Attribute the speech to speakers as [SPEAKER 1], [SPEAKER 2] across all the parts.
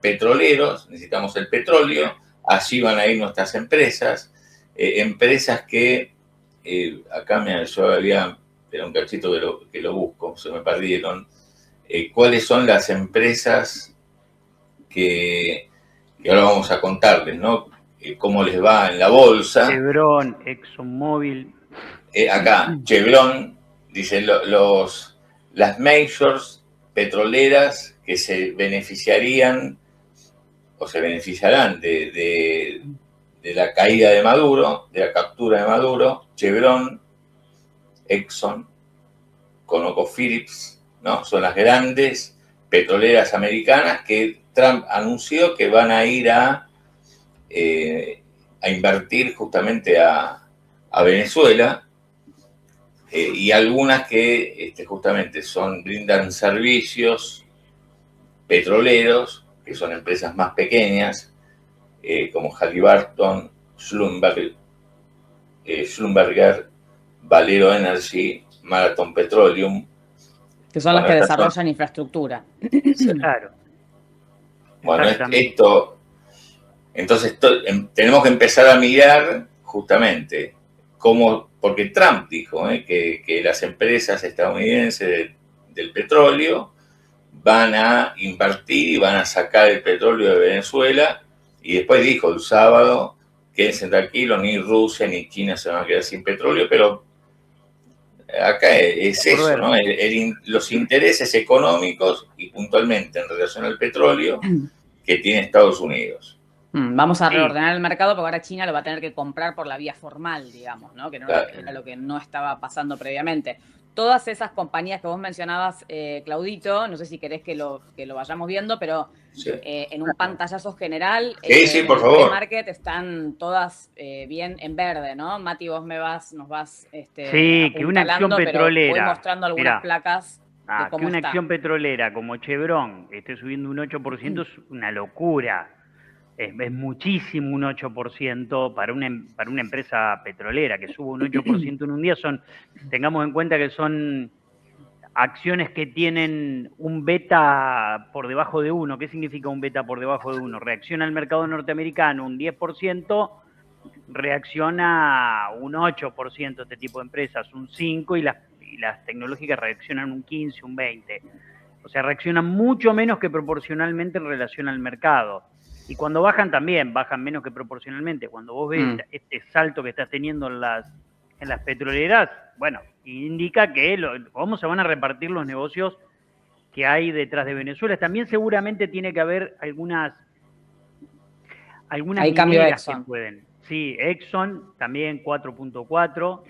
[SPEAKER 1] petroleros, necesitamos el petróleo, allí van a ir nuestras empresas, empresas que, acá yo había, era un cachito que lo busco, se me perdieron, cuáles son las empresas que ahora vamos a contarles, ¿no? Cómo les va en la bolsa.
[SPEAKER 2] Chevron, ExxonMobil.
[SPEAKER 1] Acá, Chevron, dice las majors petroleras que se beneficiarían o se beneficiarán de la caída de Maduro, de la captura de Maduro, Chevron, Exxon, ConocoPhillips, ¿no? Son las grandes petroleras americanas que Trump anunció que van a ir a invertir justamente a Venezuela, y algunas que justamente brindan servicios petroleros, que son empresas más pequeñas, como Halliburton, Schlumberger, Valero Energy, Marathon Petroleum.
[SPEAKER 3] Que son las que desarrollan infraestructura.
[SPEAKER 2] Claro.
[SPEAKER 1] Bueno, esto, entonces tenemos que empezar a mirar justamente cómo, porque Trump dijo que las empresas estadounidenses del petróleo van a invertir y van a sacar el petróleo de Venezuela, y después dijo el sábado, quédense tranquilos, ni Rusia ni China se van a quedar sin petróleo, pero acá es eso, ¿no? Los intereses económicos y puntualmente en relación al petróleo que tiene Estados Unidos.
[SPEAKER 3] Vamos a reordenar el mercado porque ahora China lo va a tener que comprar por la vía formal, digamos, ¿no? Que no era lo que no estaba pasando previamente. Todas esas compañías que vos mencionabas, Claudito, no sé si querés que lo vayamos viendo, pero sí, en un pantallazo general,
[SPEAKER 1] sí, por favor.
[SPEAKER 3] En el market están todas bien en verde, ¿no? Mati, vos nos vas
[SPEAKER 2] sí, que una acción petrolera,
[SPEAKER 3] voy mostrando algunas placas de cómo
[SPEAKER 2] que una
[SPEAKER 3] está.
[SPEAKER 2] acción petrolera como Chevron esté subiendo un 8% es una locura. Es muchísimo un 8% para una empresa petrolera, que suba un 8% en un día. Tengamos en cuenta que son acciones que tienen un beta por debajo de 1. ¿Qué significa un beta por debajo de 1? Reacciona al mercado norteamericano un 10%, reacciona un 8% este tipo de empresas, un 5%, y las tecnológicas reaccionan un 15%, un 20%. O sea, reaccionan mucho menos que proporcionalmente en relación al mercado. Y cuando bajan también, bajan menos que proporcionalmente. Cuando vos ves este salto que estás teniendo en las petroleras, bueno, indica que cómo se van a repartir los negocios que hay detrás de Venezuela. También seguramente tiene que haber algunas mineras que pueden. Sí, Exxon también 4.4.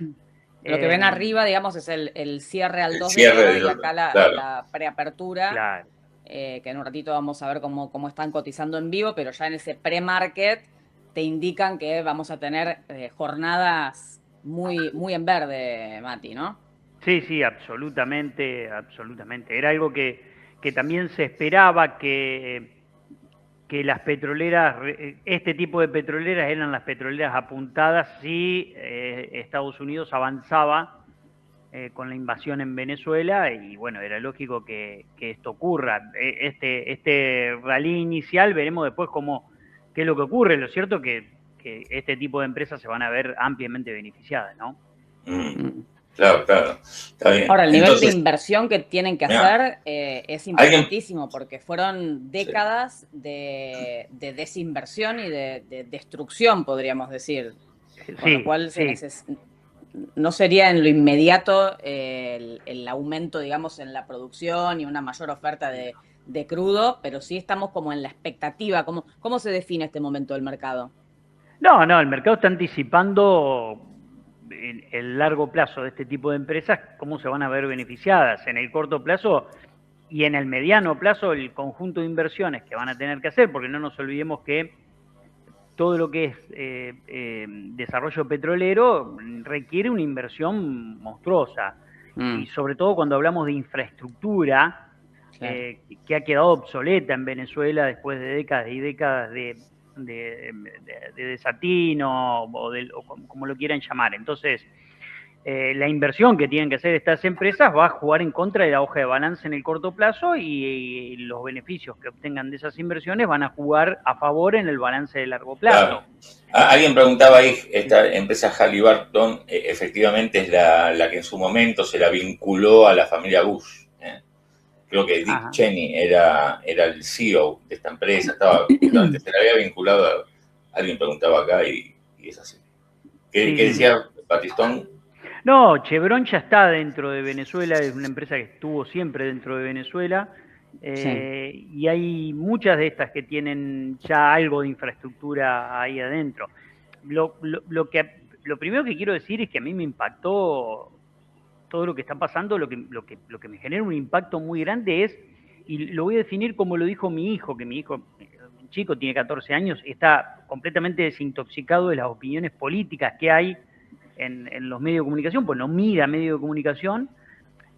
[SPEAKER 3] Lo que ven arriba, digamos, es el cierre al 2
[SPEAKER 1] de
[SPEAKER 3] enero y acá la preapertura.
[SPEAKER 2] Claro.
[SPEAKER 3] Que en un ratito vamos a ver cómo están cotizando en vivo, pero ya en ese pre-market te indican que vamos a tener jornadas muy, muy en verde, Mati, ¿no?
[SPEAKER 2] Sí, sí, absolutamente, absolutamente. Era algo que también se esperaba, que las petroleras, este tipo de petroleras eran las petroleras apuntadas si Estados Unidos avanzaba con la invasión en Venezuela, y bueno, era lógico que esto ocurra. Este rally inicial, veremos después qué es lo que ocurre. Lo cierto es que este tipo de empresas se van a ver ampliamente beneficiadas, ¿no?
[SPEAKER 1] Claro, está bien.
[SPEAKER 3] Ahora, el nivel de inversión que tienen que hacer es importantísimo, porque fueron décadas de desinversión y de destrucción, podríamos decir. Con lo cual no sería en lo inmediato el aumento, digamos, en la producción y una mayor oferta de crudo, pero sí estamos como en la expectativa. ¿Cómo se define este momento del mercado?
[SPEAKER 2] No, el mercado está anticipando en el largo plazo de este tipo de empresas cómo se van a ver beneficiadas. En el corto plazo y en el mediano plazo, el conjunto de inversiones que van a tener que hacer, porque no nos olvidemos que todo lo que es desarrollo petrolero requiere una inversión monstruosa. Y sobre todo cuando hablamos de infraestructura, que ha quedado obsoleta en Venezuela después de décadas y décadas de desatino, o como lo quieran llamar. Entonces, la inversión que tienen que hacer estas empresas va a jugar en contra de la hoja de balance en el corto plazo y los beneficios que obtengan de esas inversiones van a jugar a favor en el balance de largo plazo.
[SPEAKER 1] Claro. Alguien preguntaba ahí, esta empresa Halliburton efectivamente es la que en su momento se la vinculó a la familia Bush. Creo que Dick Cheney era el CEO de esta empresa, justamente se la había vinculado, alguien preguntaba acá y es así. ¿Qué decía Batistón?
[SPEAKER 2] No, Chevron ya está dentro de Venezuela, es una empresa que estuvo siempre dentro de Venezuela, y hay muchas de estas que tienen ya algo de infraestructura ahí adentro. Lo primero que quiero decir es que a mí me impactó todo lo que está pasando, lo que me genera un impacto muy grande es, y lo voy a definir como lo dijo mi hijo, que mi hijo, un chico, tiene 14 años, está completamente desintoxicado de las opiniones políticas que hay en los medios de comunicación, pues no mira medios de comunicación,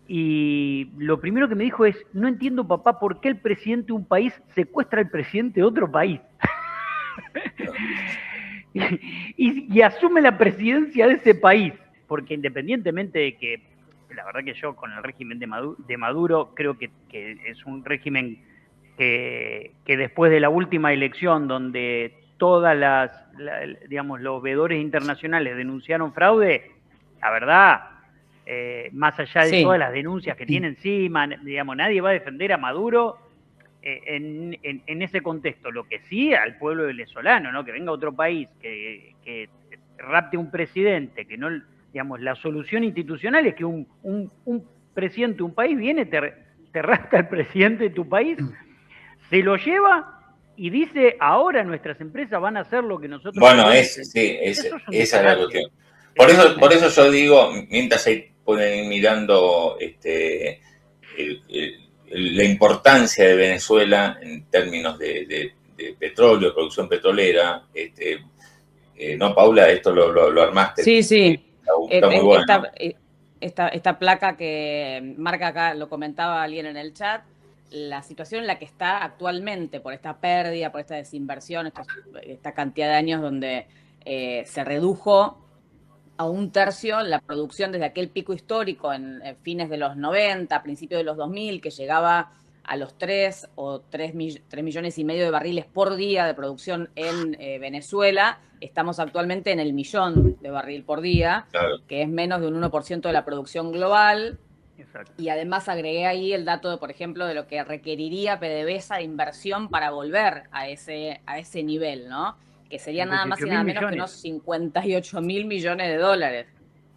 [SPEAKER 2] y lo primero que me dijo es, no entiendo, papá, por qué el presidente de un país secuestra al presidente de otro país. y asume la presidencia de ese país, porque independientemente de que, la verdad que yo con el régimen de Maduro creo que es un régimen que después de la última elección donde todas digamos, los veedores internacionales denunciaron fraude, la verdad, más allá de todas las denuncias que tiene encima, digamos, nadie va a defender a Maduro en ese contexto. Lo que sí al pueblo venezolano, ¿no? Que venga otro país, que rapte un presidente, que no, digamos, la solución institucional es que un presidente de un país viene, te rapta el presidente de tu país, se lo lleva y dice, ahora nuestras empresas van a hacer lo que nosotros...
[SPEAKER 1] Bueno, esa es la cuestión. Por eso yo digo, mientras se pueden ir mirando la importancia de Venezuela en términos de petróleo, producción petrolera, no, Paula, esto lo armaste.
[SPEAKER 3] Sí.
[SPEAKER 1] Está muy bueno.
[SPEAKER 3] Esta placa que marca acá, lo comentaba alguien en el chat, la situación en la que está actualmente por esta pérdida, por esta desinversión, esta cantidad de años donde se redujo a 1/3 la producción desde aquel pico histórico en fines de los 90, principios de los 2000, que llegaba a los 3 millones y medio de barriles por día de producción en Venezuela. Estamos actualmente en el 1 millón de barril por día, claro, que es menos de un 1% de la producción global. Exacto. Y además agregué ahí el dato, por ejemplo, de lo que requeriría PDVSA de inversión para volver a ese nivel, ¿no? Que sería nada más y nada menos que unos 58.000 millones de dólares.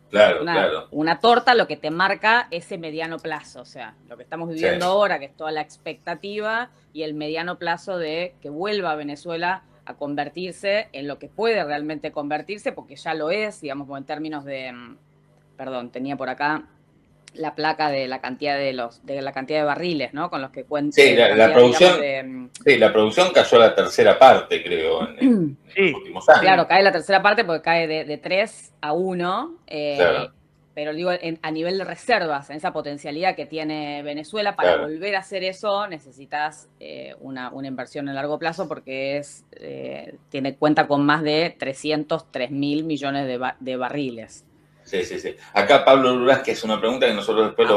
[SPEAKER 1] Claro,
[SPEAKER 3] una torta, lo que te marca ese mediano plazo, o sea, lo que estamos viviendo ahora, que es toda la expectativa, y el mediano plazo de que vuelva a Venezuela a convertirse en lo que puede realmente convertirse, porque ya lo es, digamos, en términos de, perdón, tenía por acá la placa de la cantidad de barriles, ¿no? Con los que cuenta.
[SPEAKER 1] Sí, la producción, la producción cayó a la tercera parte, creo, en los últimos años.
[SPEAKER 3] Claro, cae la tercera parte porque cae de 3 a 1, claro, pero digo, a nivel de reservas, en esa potencialidad que tiene Venezuela, para volver a hacer eso necesitas una inversión a largo plazo, porque cuenta con más de 303.000 millones de barriles.
[SPEAKER 1] Sí. Acá Pablo Urrás, que es una pregunta que nosotros después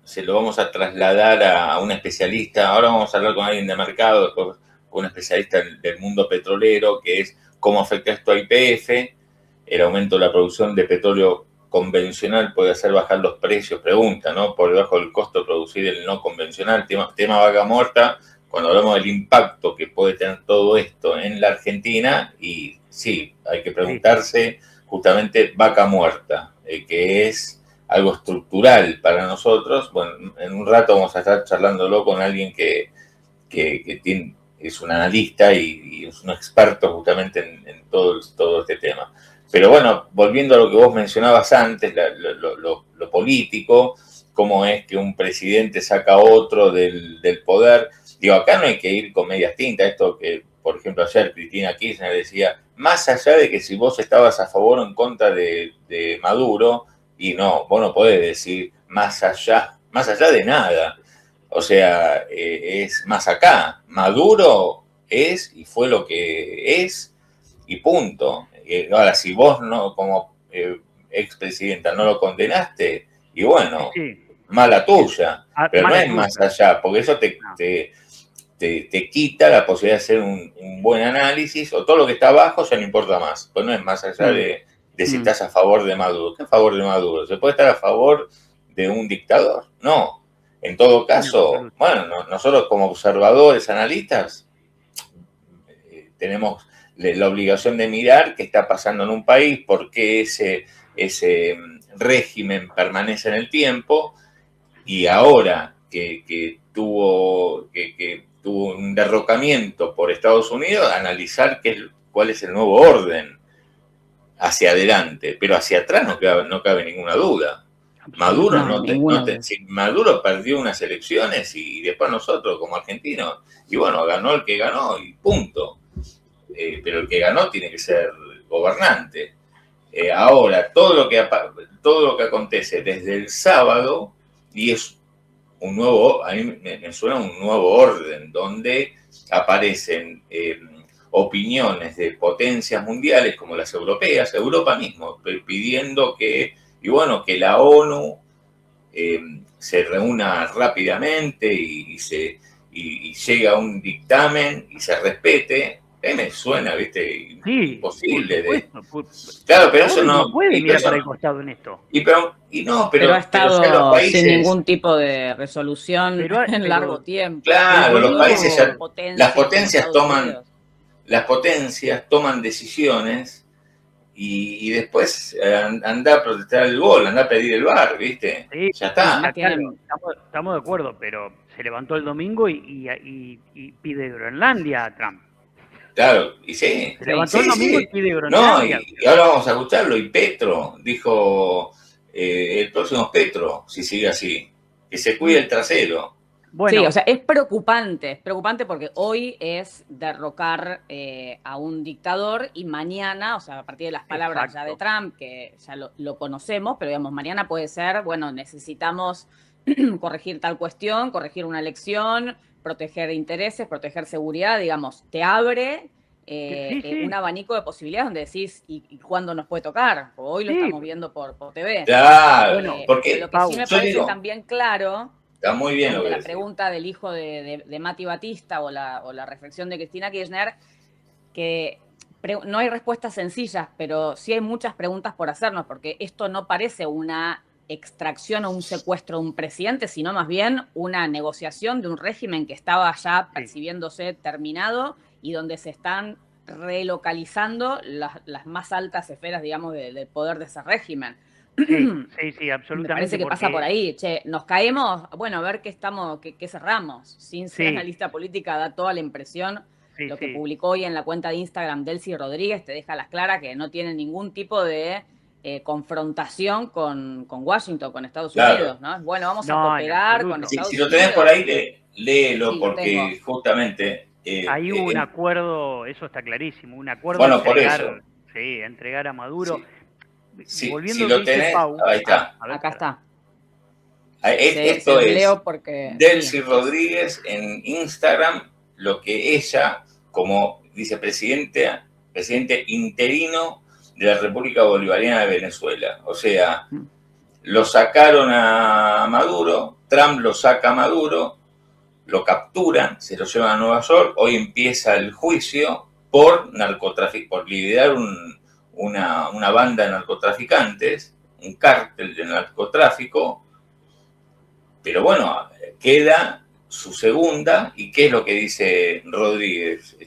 [SPEAKER 1] se lo vamos a trasladar a un especialista. Ahora vamos a hablar con alguien de mercado, después con un especialista del mundo petrolero, que es cómo afecta esto a YPF. El aumento de la producción de petróleo convencional puede hacer bajar los precios, pregunta, ¿no? Por debajo del costo de producir el no convencional. Tema vaca muerta, cuando hablamos del impacto que puede tener todo esto en la Argentina, y sí, hay que preguntarse justamente vaca muerta, que es algo estructural para nosotros. Bueno, en un rato vamos a estar charlándolo con alguien que es un analista y es un experto justamente en todo este tema. Pero bueno, volviendo a lo que vos mencionabas antes, lo político, cómo es que un presidente saca a otro del poder. Digo, acá no hay que ir con medias tintas. Esto que, por ejemplo, ayer Cristina Kirchner decía, más allá de que si vos estabas a favor o en contra de Maduro, y no, vos no podés decir más allá de nada. O sea, es más acá. Maduro es y fue lo que es y punto. Ahora, si vos no, como expresidenta, no lo condenaste, y bueno, mala tuya, pero no es más allá, porque eso te quita la posibilidad de hacer un buen análisis, o todo lo que está abajo ya no importa más, pues no es más allá de si estás a favor de Maduro. ¿Qué a favor de Maduro? ¿Se puede estar a favor de un dictador? No. En todo caso, bueno, nosotros como observadores, analistas, tenemos la obligación de mirar qué está pasando en un país, por qué ese régimen permanece en el tiempo, y ahora que tuvo un derrocamiento por Estados Unidos, analizar cuál es el nuevo orden hacia adelante, pero hacia atrás no cabe ninguna duda. Maduro Maduro perdió unas elecciones y después nosotros como argentinos, y bueno, ganó el que ganó y punto. Pero el que ganó tiene que ser gobernante. Ahora, todo lo que acontece desde el sábado, y es un nuevo, a mí me suena un nuevo orden, donde aparecen opiniones de potencias mundiales como las europeas, Europa mismo, pidiendo que la ONU se reúna rápidamente y llegue a un dictamen y se respete. Me suena, ¿viste? Imposible. Claro, pero eso no
[SPEAKER 2] puede mirar para el costado en esto.
[SPEAKER 3] Pero ha estado los países, sin ningún tipo de resolución en largo tiempo.
[SPEAKER 1] Claro, los países las potencias toman decisiones y después anda a protestar el gol, anda a pedir el VAR, ¿viste?
[SPEAKER 2] Sí, ya está. Estamos de acuerdo, pero se levantó el domingo y pide Groenlandia a Trump.
[SPEAKER 1] Claro, y sí.
[SPEAKER 2] Se levantó el domingo y pide Groenlandia.
[SPEAKER 1] No, y ahora vamos a escucharlo. Y Petro dijo, el próximo es Petro, si sigue así, que se cuide el trasero.
[SPEAKER 3] Bueno. Sí, o sea, es preocupante porque hoy es derrocar a un dictador y mañana, o sea, a partir de las palabras ya de Trump, que ya lo conocemos, pero digamos, mañana puede ser, bueno, necesitamos corregir tal cuestión, corregir una elección, proteger intereses, proteger seguridad, digamos, te abre un abanico de posibilidades donde decís, ¿y cuándo nos puede tocar? Hoy lo estamos viendo por TV.
[SPEAKER 1] Claro, porque
[SPEAKER 3] lo que sí me parece también claro,
[SPEAKER 1] está muy bien
[SPEAKER 3] la pregunta del hijo de Mati Batista o la reflexión de Cristina Kirchner, que no hay respuestas sencillas, pero sí hay muchas preguntas por hacernos, porque esto no parece una extracción o un secuestro de un presidente, sino más bien una negociación de un régimen que estaba ya percibiéndose terminado y donde se están relocalizando las más altas esferas, digamos, del poder de ese régimen.
[SPEAKER 2] Sí, absolutamente.
[SPEAKER 3] Me parece que pasa por ahí. Che, nos caemos, bueno, a ver qué cerramos. Sin ser analista política, da toda la impresión. Lo que publicó hoy en la cuenta de Instagram Delcy Rodríguez te deja a las claras que no tiene ningún tipo de confrontación con Washington, con Estados Unidos, ¿no? Bueno, vamos a cooperar con Estados Unidos.
[SPEAKER 1] Si lo tenés por ahí, léelo, porque justamente...
[SPEAKER 2] Hay un acuerdo, eso está clarísimo, un acuerdo entregar a Maduro.
[SPEAKER 1] Si lo tenés, ahí está.
[SPEAKER 3] Acá está.
[SPEAKER 1] Esto es Delcy Rodríguez en Instagram, lo que ella, como vicepresidente interino de la República Bolivariana de Venezuela. O sea, lo sacaron a Maduro, Trump lo saca a Maduro, lo capturan, se lo llevan a Nueva York, hoy empieza el juicio por narcotráfico, por liderar una banda de narcotraficantes, un cártel de narcotráfico, pero bueno, queda su segunda, ¿y qué es lo que dice Rodríguez,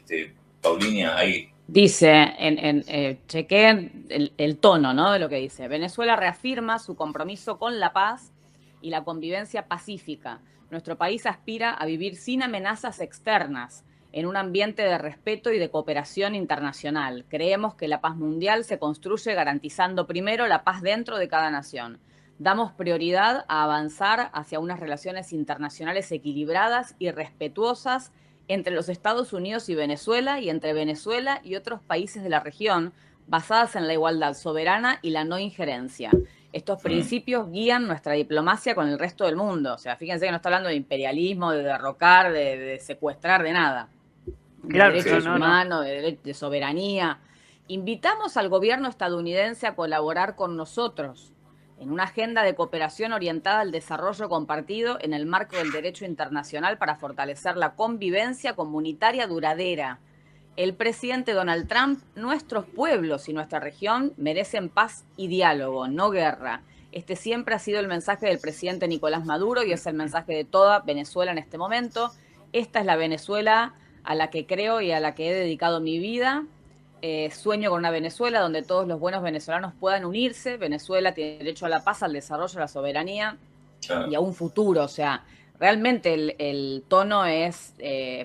[SPEAKER 1] Paulina, ahí?
[SPEAKER 3] Dice, chequeen el tono, ¿no?, de lo que dice. Venezuela reafirma su compromiso con la paz y la convivencia pacífica. Nuestro país aspira a vivir sin amenazas externas, en un ambiente de respeto y de cooperación internacional. Creemos que la paz mundial se construye garantizando primero la paz dentro de cada nación. Damos prioridad a avanzar hacia unas relaciones internacionales equilibradas y respetuosas entre los Estados Unidos y Venezuela y entre Venezuela y otros países de la región, basadas en la igualdad soberana y la no injerencia. Estos principios guían nuestra diplomacia con el resto del mundo. O sea, fíjense que no está hablando de imperialismo, de derrocar, de secuestrar, de nada. De derechos humanos, de soberanía. invitamos al gobierno estadounidense a colaborar con nosotros en una agenda de cooperación orientada al desarrollo compartido en el marco del derecho internacional para fortalecer la convivencia comunitaria duradera. El presidente Donald Trump, nuestros pueblos y nuestra región merecen paz y diálogo, no guerra. Este siempre ha sido el mensaje del presidente Nicolás Maduro y es el mensaje de toda Venezuela en este momento. Esta es la Venezuela a la que creo y a la que he dedicado mi vida. Sueño con una Venezuela donde todos los buenos venezolanos puedan unirse. Venezuela tiene derecho a la paz, al desarrollo, a la soberanía y a un futuro. O sea, realmente el tono es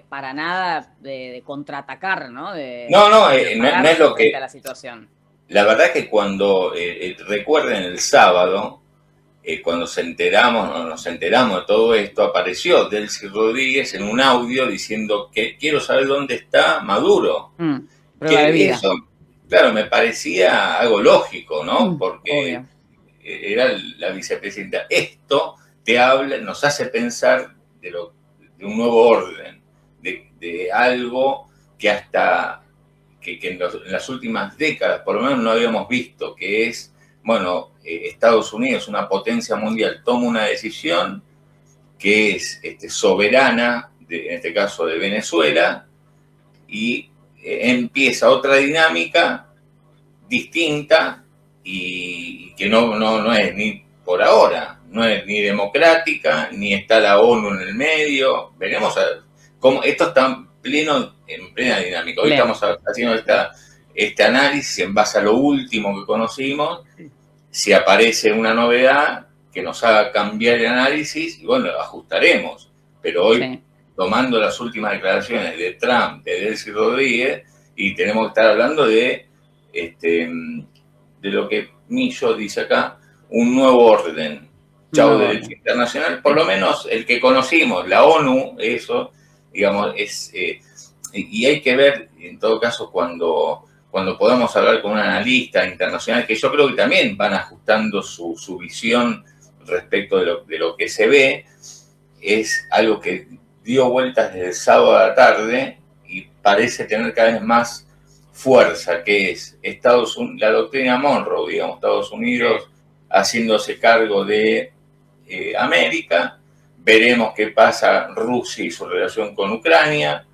[SPEAKER 3] para nada de contraatacar, ¿no?
[SPEAKER 1] No es lo que...
[SPEAKER 3] A la situación.
[SPEAKER 1] La verdad que cuando, recuerden el sábado, cuando nos enteramos de todo esto, apareció Delcy Rodríguez en un audio diciendo que quiero saber dónde está Maduro. Eso, claro, me parecía algo lógico, ¿no? Porque obvio. Era la vicepresidenta. Esto te habla, nos hace pensar de un nuevo orden, de algo que hasta que en las últimas décadas por lo menos no habíamos visto, que es, bueno, Estados Unidos, una potencia mundial, toma una decisión que es soberana, en este caso de Venezuela, y empieza otra dinámica distinta y que no es ni por ahora, no es ni democrática, ni está la ONU en el medio. Veremos cómo esto está en plena dinámica. Hoy estamos haciendo este análisis en base a lo último que conocimos. Si aparece una novedad que nos haga cambiar el análisis, y bueno, ajustaremos. Pero hoy, tomando las últimas declaraciones de Trump, de Delcy Rodríguez, y tenemos que estar hablando de lo que Millo dice acá, un nuevo orden. Chau, derecho internacional, por lo menos el que conocimos, la ONU, eso, digamos, y hay que ver, en todo caso, cuando podamos hablar con un analista internacional, que yo creo que también van ajustando su visión respecto de lo que se ve, es algo que dio vueltas desde el sábado a la tarde y parece tener cada vez más fuerza, que es la doctrina Monroe, digamos, Estados Unidos haciéndose cargo de América. Veremos qué pasa Rusia y su relación con Ucrania,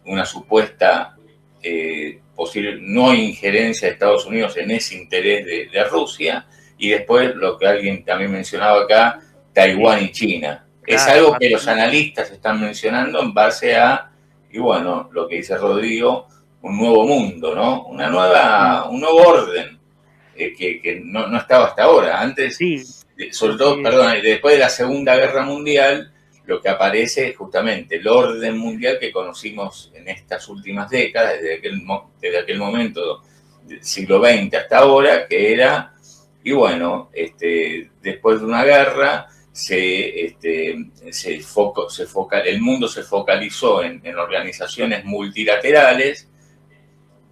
[SPEAKER 1] una supuesta posible no injerencia de Estados Unidos en ese interés de Rusia, y después lo que alguien también mencionaba acá, Taiwán y China. Es algo que los analistas están mencionando en base a, y bueno, lo que dice Rodrigo, un nuevo mundo, ¿no? Un nuevo orden que no estaba hasta ahora. Antes, sobre todo, después de la Segunda Guerra Mundial, lo que aparece es justamente el orden mundial que conocimos en estas últimas décadas, desde aquel momento del siglo XX hasta ahora, que era, y bueno, después de una guerra, el mundo se focalizó en organizaciones multilaterales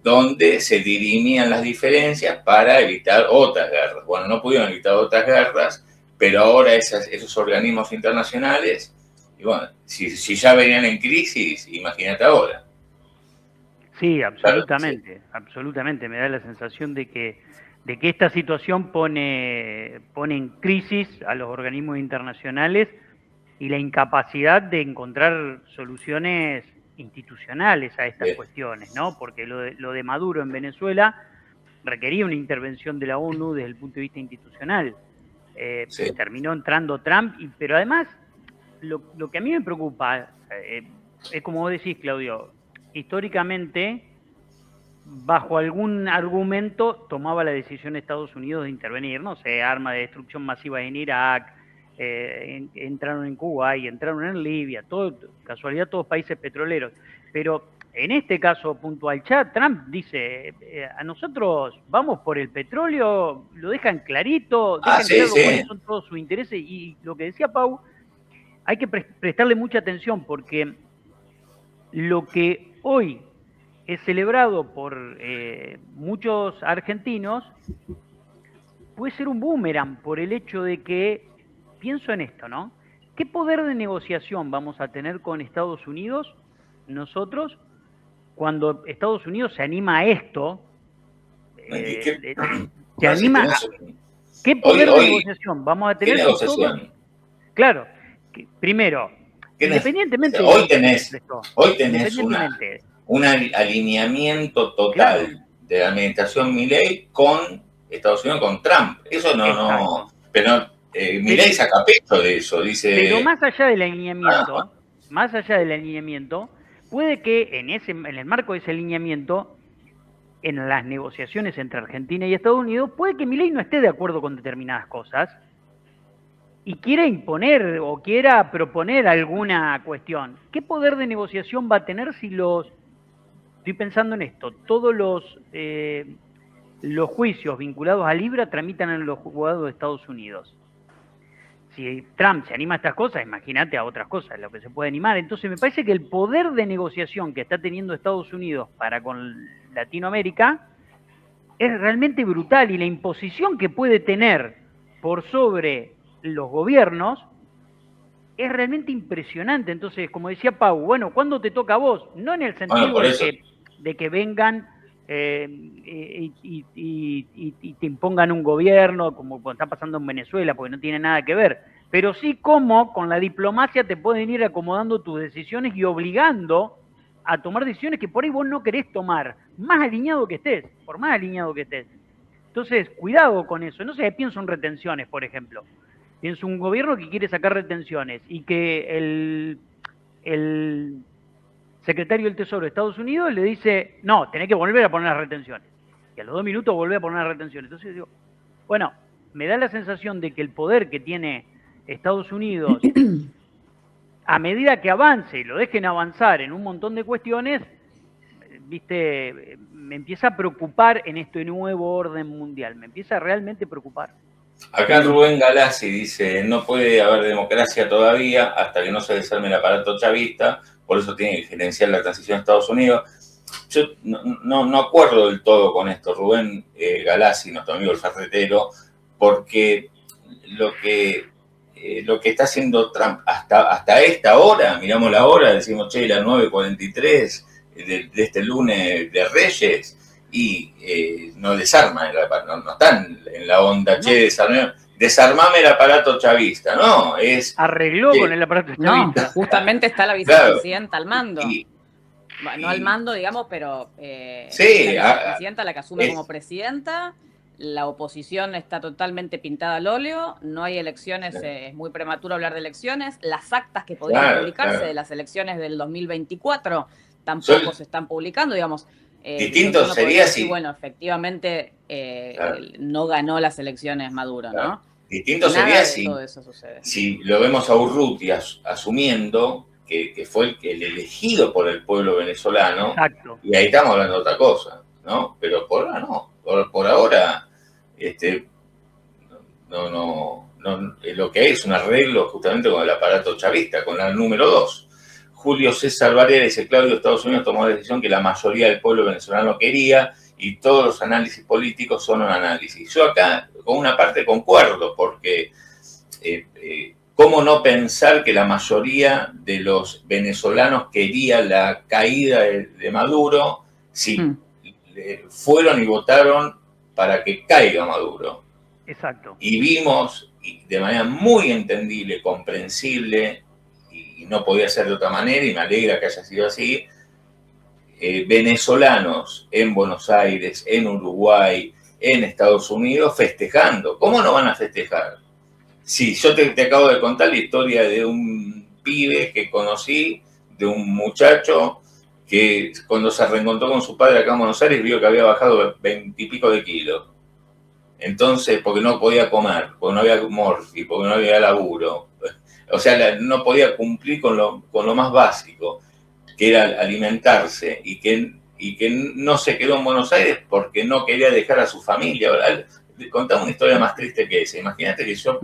[SPEAKER 1] donde se dirimían las diferencias para evitar otras guerras. Bueno, no pudieron evitar otras guerras, pero ahora esos organismos internacionales, y bueno, si ya venían en crisis, imagínate ahora.
[SPEAKER 2] Sí, absolutamente, claro, sí. Absolutamente. Me da la sensación de que esta situación pone en crisis a los organismos internacionales y la incapacidad de encontrar soluciones institucionales a estas cuestiones, ¿no? Porque lo de Maduro en Venezuela requería una intervención de la ONU desde el punto de vista institucional. Terminó entrando Trump, pero además lo que a mí me preocupa es como vos decís, Claudio, históricamente bajo algún argumento tomaba la decisión de Estados Unidos de intervenir, no sé, armas de destrucción masiva en Irak, entraron en Cuba y entraron en Libia, casualidad todos países petroleros, pero en este caso puntual, ya Trump dice, a nosotros vamos por el petróleo, lo dejan clarito, dejan claro cuáles son todos sus intereses, y lo que decía Pau, hay que prestarle mucha atención, porque lo que hoy es celebrado por muchos argentinos puede ser un boomerang por el hecho de que, pienso en esto, ¿no? ¿Qué poder de negociación vamos a tener con Estados Unidos nosotros cuando Estados Unidos se anima a esto se anima ¿qué poder de negociación vamos a tener?
[SPEAKER 1] ¿Qué negociación?
[SPEAKER 2] Claro, primero, independientemente
[SPEAKER 1] hoy tenés un alineamiento total de la administración Milei con Estados Unidos, con Trump. Eso no, pero Milei saca pecho de eso, dice.
[SPEAKER 2] Pero más allá del alineamiento, puede que en el marco de ese alineamiento, en las negociaciones entre Argentina y Estados Unidos, puede que Milei no esté de acuerdo con determinadas cosas y quiera imponer o quiera proponer alguna cuestión. ¿Qué poder de negociación va a tener si estoy pensando en esto, todos los juicios vinculados a Libra tramitan en los juzgados de Estados Unidos? Si Trump se anima a estas cosas, imagínate a otras cosas, lo que se puede animar. Entonces me parece que el poder de negociación que está teniendo Estados Unidos para con Latinoamérica es realmente brutal, y la imposición que puede tener por sobre los gobiernos es realmente impresionante. Entonces, como decía Pau, bueno, ¿cuándo te toca a vos? No en el sentido de que vengan y te impongan un gobierno, como está pasando en Venezuela, porque no tiene nada que ver, pero sí como con la diplomacia te pueden ir acomodando tus decisiones y obligando a tomar decisiones que por ahí vos no querés tomar, más alineado que estés, por más alineado que estés. Entonces, cuidado con eso. No sé, pienso en retenciones, por ejemplo. Pienso un gobierno que quiere sacar retenciones y que el secretario del Tesoro de Estados Unidos le dice, no, tenés que volver a poner las retenciones. Y a los 2 minutos volver a poner las retenciones. Entonces digo, bueno, me da la sensación de que el poder que tiene Estados Unidos, a medida que avance y lo dejen avanzar en un montón de cuestiones, viste, me empieza a preocupar en este nuevo orden mundial. Me empieza a realmente preocupar.
[SPEAKER 1] Acá Rubén Galassi dice, no puede haber democracia todavía hasta que no se desarme el aparato chavista, por eso tiene que gerenciar la transición a Estados Unidos. Yo no acuerdo del todo con esto, Rubén Galassi, nuestro amigo el ferretero, porque lo que está haciendo Trump hasta esta hora, miramos la hora, decimos, che, las 9:43 de este lunes de Reyes, y no desarma, no están en la onda, che, desarmame el aparato chavista, no, es...
[SPEAKER 2] Arregló con el aparato chavista.
[SPEAKER 3] No, justamente está la vicepresidenta al mando. No al mando, digamos, pero
[SPEAKER 1] sí,
[SPEAKER 3] la vicepresidenta, la que asume como presidenta, la oposición está totalmente pintada al óleo, no hay elecciones, es muy prematuro hablar de elecciones, las actas que podrían publicarse de las elecciones del 2024 tampoco se están publicando, digamos.
[SPEAKER 1] Distinto sería si...
[SPEAKER 3] Bueno, efectivamente no ganó las elecciones Maduro, ¿no?
[SPEAKER 1] Distinto sería si lo vemos a Urruti asumiendo que fue el elegido por el pueblo venezolano.
[SPEAKER 2] Exacto.
[SPEAKER 1] Y ahí estamos hablando de otra cosa, ¿no? Pero por ahora no. Por ahora lo que hay es un arreglo justamente con el aparato chavista, con la número 2. Julio César Varela dice, Claudio, Estados Unidos tomó la decisión que la mayoría del pueblo venezolano quería y todos los análisis políticos son un análisis. Yo acá con una parte concuerdo, porque ¿cómo no pensar que la mayoría de los venezolanos quería la caída de Maduro si fueron y votaron para que caiga Maduro?
[SPEAKER 2] Exacto.
[SPEAKER 1] Y vimos de manera muy entendible, comprensible, y no podía ser de otra manera, y me alegra que haya sido así, venezolanos en Buenos Aires, en Uruguay, en Estados Unidos, festejando. ¿Cómo no van a festejar? Sí, yo te acabo de contar la historia de un pibe que conocí, de un muchacho que cuando se reencontró con su padre acá en Buenos Aires vio que había bajado 20 y pico de kilos. Entonces, porque no podía comer, porque no había morfi, porque no había laburo. O sea, no podía cumplir con lo más básico, que era alimentarse, y que no se quedó en Buenos Aires porque no quería dejar a su familia. Contame una historia más triste que esa. Imagínate que yo,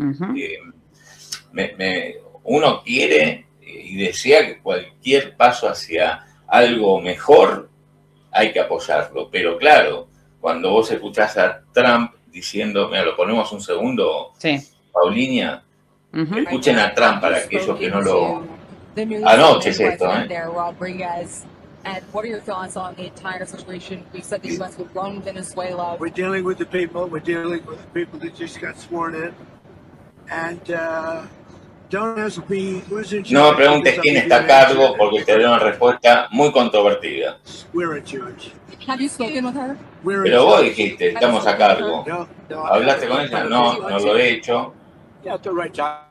[SPEAKER 1] uno quiere y desea que cualquier paso hacia algo mejor hay que apoyarlo. Pero claro, cuando vos escuchás a Trump diciendo, mira, lo ponemos un segundo, Paulinia, escuchen a Trump para aquellos que no lo... Anoche es esto,
[SPEAKER 4] And what are your thoughts on the entire situation? We said the U.S. would run Venezuela.
[SPEAKER 5] We're dealing with the people. We're dealing with the people that just got sworn in. And don't ask me who's in charge.
[SPEAKER 1] No me preguntes quién está a cargo porque te doy una respuesta muy controvertida.
[SPEAKER 5] We're in charge.
[SPEAKER 4] Have you spoken with her?
[SPEAKER 1] Pero vos dijiste, estamos a cargo. ¿Hablaste con ella? No, no lo he hecho.
[SPEAKER 5] Yeah, at the right time.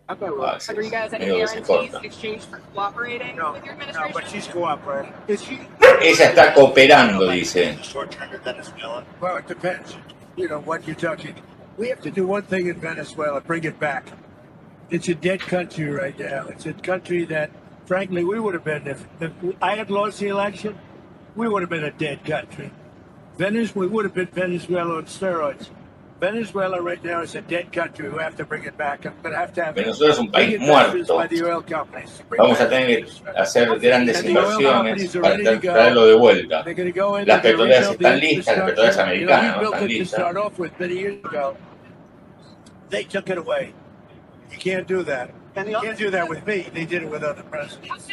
[SPEAKER 4] Are you guys any guarantees exchanged for cooperating with your administration?
[SPEAKER 5] No, but she's cooperating. Is she?
[SPEAKER 1] Ella está cooperando, dice.
[SPEAKER 5] Well, it depends. You know what you're talking. We have to do one thing in Venezuela, bring it back. It's a dead country right now. It's a country that, frankly, we would have been, if I had lost the election, we would have been a dead country. We would have been Venezuela on steroids. Venezuela right now is a dead country. We have to bring it back. I'm going to have
[SPEAKER 1] Venezuela es un país muerto. Vamos a tener que hacer grandes inversiones para traerlo de vuelta. Las petroleras están listas, las petroleras americanas no están listas.
[SPEAKER 5] They took it away. You can't do that. And you can't do that with me. They did it with other presidents.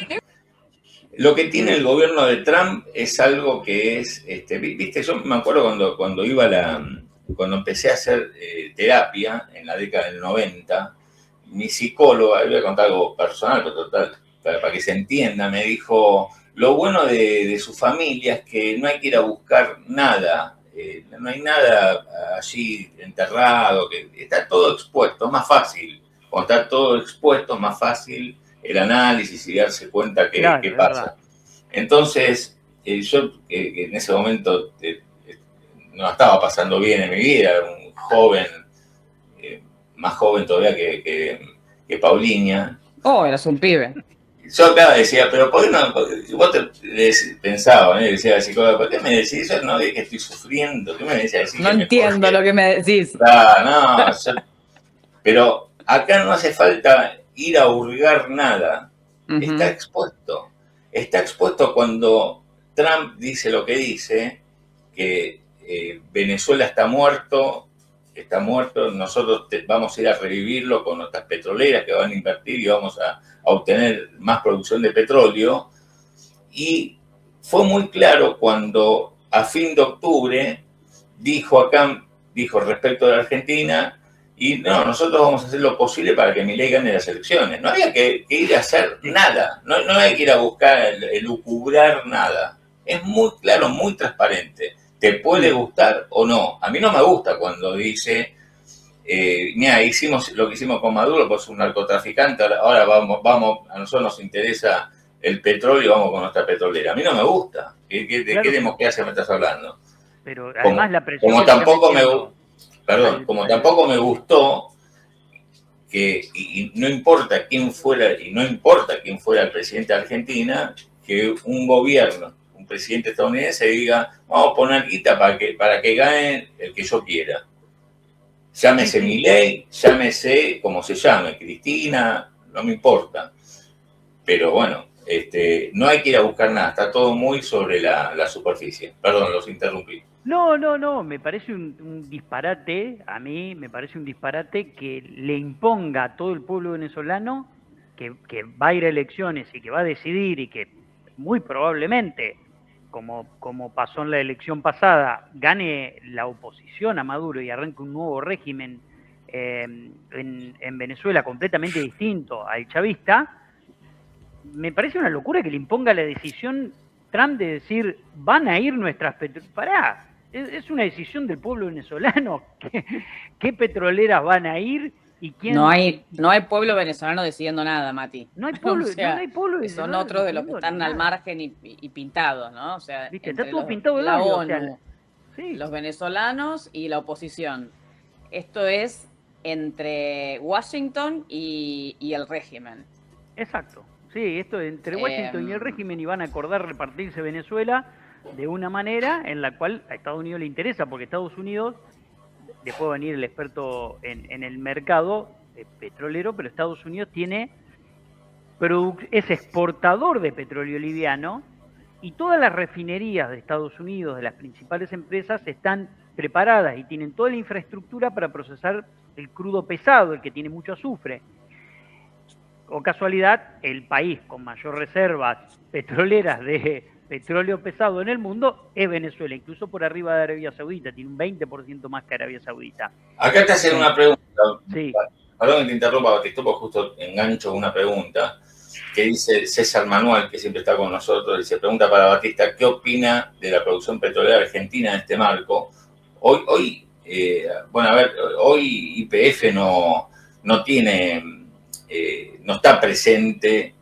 [SPEAKER 1] Lo que tiene el gobierno de Trump es algo que es, viste, yo me acuerdo cuando empecé a hacer terapia en la década del 90, mi psicóloga, voy a contar algo personal, pero total, para que se entienda, me dijo, lo bueno de su familia es que no hay que ir a buscar nada, no hay nada allí enterrado, que está todo expuesto, es más fácil. Cuando está todo expuesto, es más fácil el análisis y darse cuenta qué pasa. Verdad. Entonces, yo en ese momento no estaba pasando bien en mi vida, era un joven, más joven todavía que Paulinia.
[SPEAKER 3] Oh, eras un pibe.
[SPEAKER 1] Yo acá decía, pero ¿por qué no? Vos pensaba, ¿no? Decía así, ¿por qué me decís eso? No, que estoy sufriendo. ¿Qué me decís así?
[SPEAKER 3] No entiendo lo que me decís.
[SPEAKER 1] No, pero acá no hace falta ir a hurgar nada. Está expuesto. Está expuesto cuando Trump dice lo que dice, que Venezuela está muerto, nosotros vamos a ir a revivirlo con nuestras petroleras que van a invertir y vamos a obtener más producción de petróleo. Y fue muy claro cuando a fin de octubre dijo respecto de la Argentina, y no, nosotros vamos a hacer lo posible para que Milei gane las elecciones. No había que ir a hacer nada, no hay que ir a buscar, elucubrar nada. Es muy claro, muy transparente. ¿Te puede gustar o no? A mí no me gusta cuando dice, mira, hicimos lo que hicimos con Maduro, pues un narcotraficante, ahora vamos, a nosotros nos interesa el petróleo, vamos con nuestra petrolera. A mí no me gusta. ¿De qué democracia me estás hablando?
[SPEAKER 2] Pero además la presión...
[SPEAKER 1] Tampoco me gustó que, y no importa quién fuera el presidente de Argentina, que un gobierno, un presidente estadounidense diga, vamos a poner guita para que gane el que yo quiera. Llámese Milei, llámese como se llame, Cristina, no me importa. Pero bueno, no hay que ir a buscar nada, está todo muy sobre la superficie. Perdón, los interrumpí.
[SPEAKER 2] No, me parece un disparate, a mí me parece un disparate que le imponga a todo el pueblo venezolano que va a ir a elecciones y que va a decidir y que muy probablemente, como pasó en la elección pasada, gane la oposición a Maduro y arranque un nuevo régimen en Venezuela completamente distinto al chavista. Me parece una locura que le imponga la decisión Trump de decir, van a ir nuestras petroleras. Pará, es una decisión del pueblo venezolano. ¿Qué petroleras van a ir y quién?
[SPEAKER 3] No hay pueblo venezolano decidiendo nada, Mati.
[SPEAKER 2] No hay pueblo,
[SPEAKER 3] no
[SPEAKER 2] hay pueblo venezolano.
[SPEAKER 3] Son otros de los que están al margen y pintados, ¿no? O sea,
[SPEAKER 2] ¿viste? Está todo pintado de
[SPEAKER 3] la
[SPEAKER 2] odio,
[SPEAKER 3] ONU,
[SPEAKER 2] o sea, sí.
[SPEAKER 3] Los venezolanos y la oposición. Esto es entre Washington y el régimen.
[SPEAKER 2] Exacto. Sí, esto entre Washington y el régimen, y van a acordar repartirse Venezuela de una manera en la cual a Estados Unidos le interesa, porque Estados Unidos, después va a venir el experto en el mercado petrolero, pero Estados Unidos es exportador de petróleo liviano, y todas las refinerías de Estados Unidos, de las principales empresas, están preparadas y tienen toda la infraestructura para procesar el crudo pesado, el que tiene mucho azufre. o casualidad, el país con mayor reservas petroleras de petróleo pesado en el mundo es Venezuela, incluso por arriba de Arabia Saudita, tiene un 20% más que Arabia Saudita.
[SPEAKER 1] Acá te hacen una pregunta.
[SPEAKER 2] Sí.
[SPEAKER 1] Perdón que te interrumpa, Batista, porque justo engancho una pregunta que dice César Manuel, que siempre está con nosotros, y se pregunta para Batista, ¿qué opina de la producción petrolera argentina en este marco? Hoy YPF no tiene, no está presente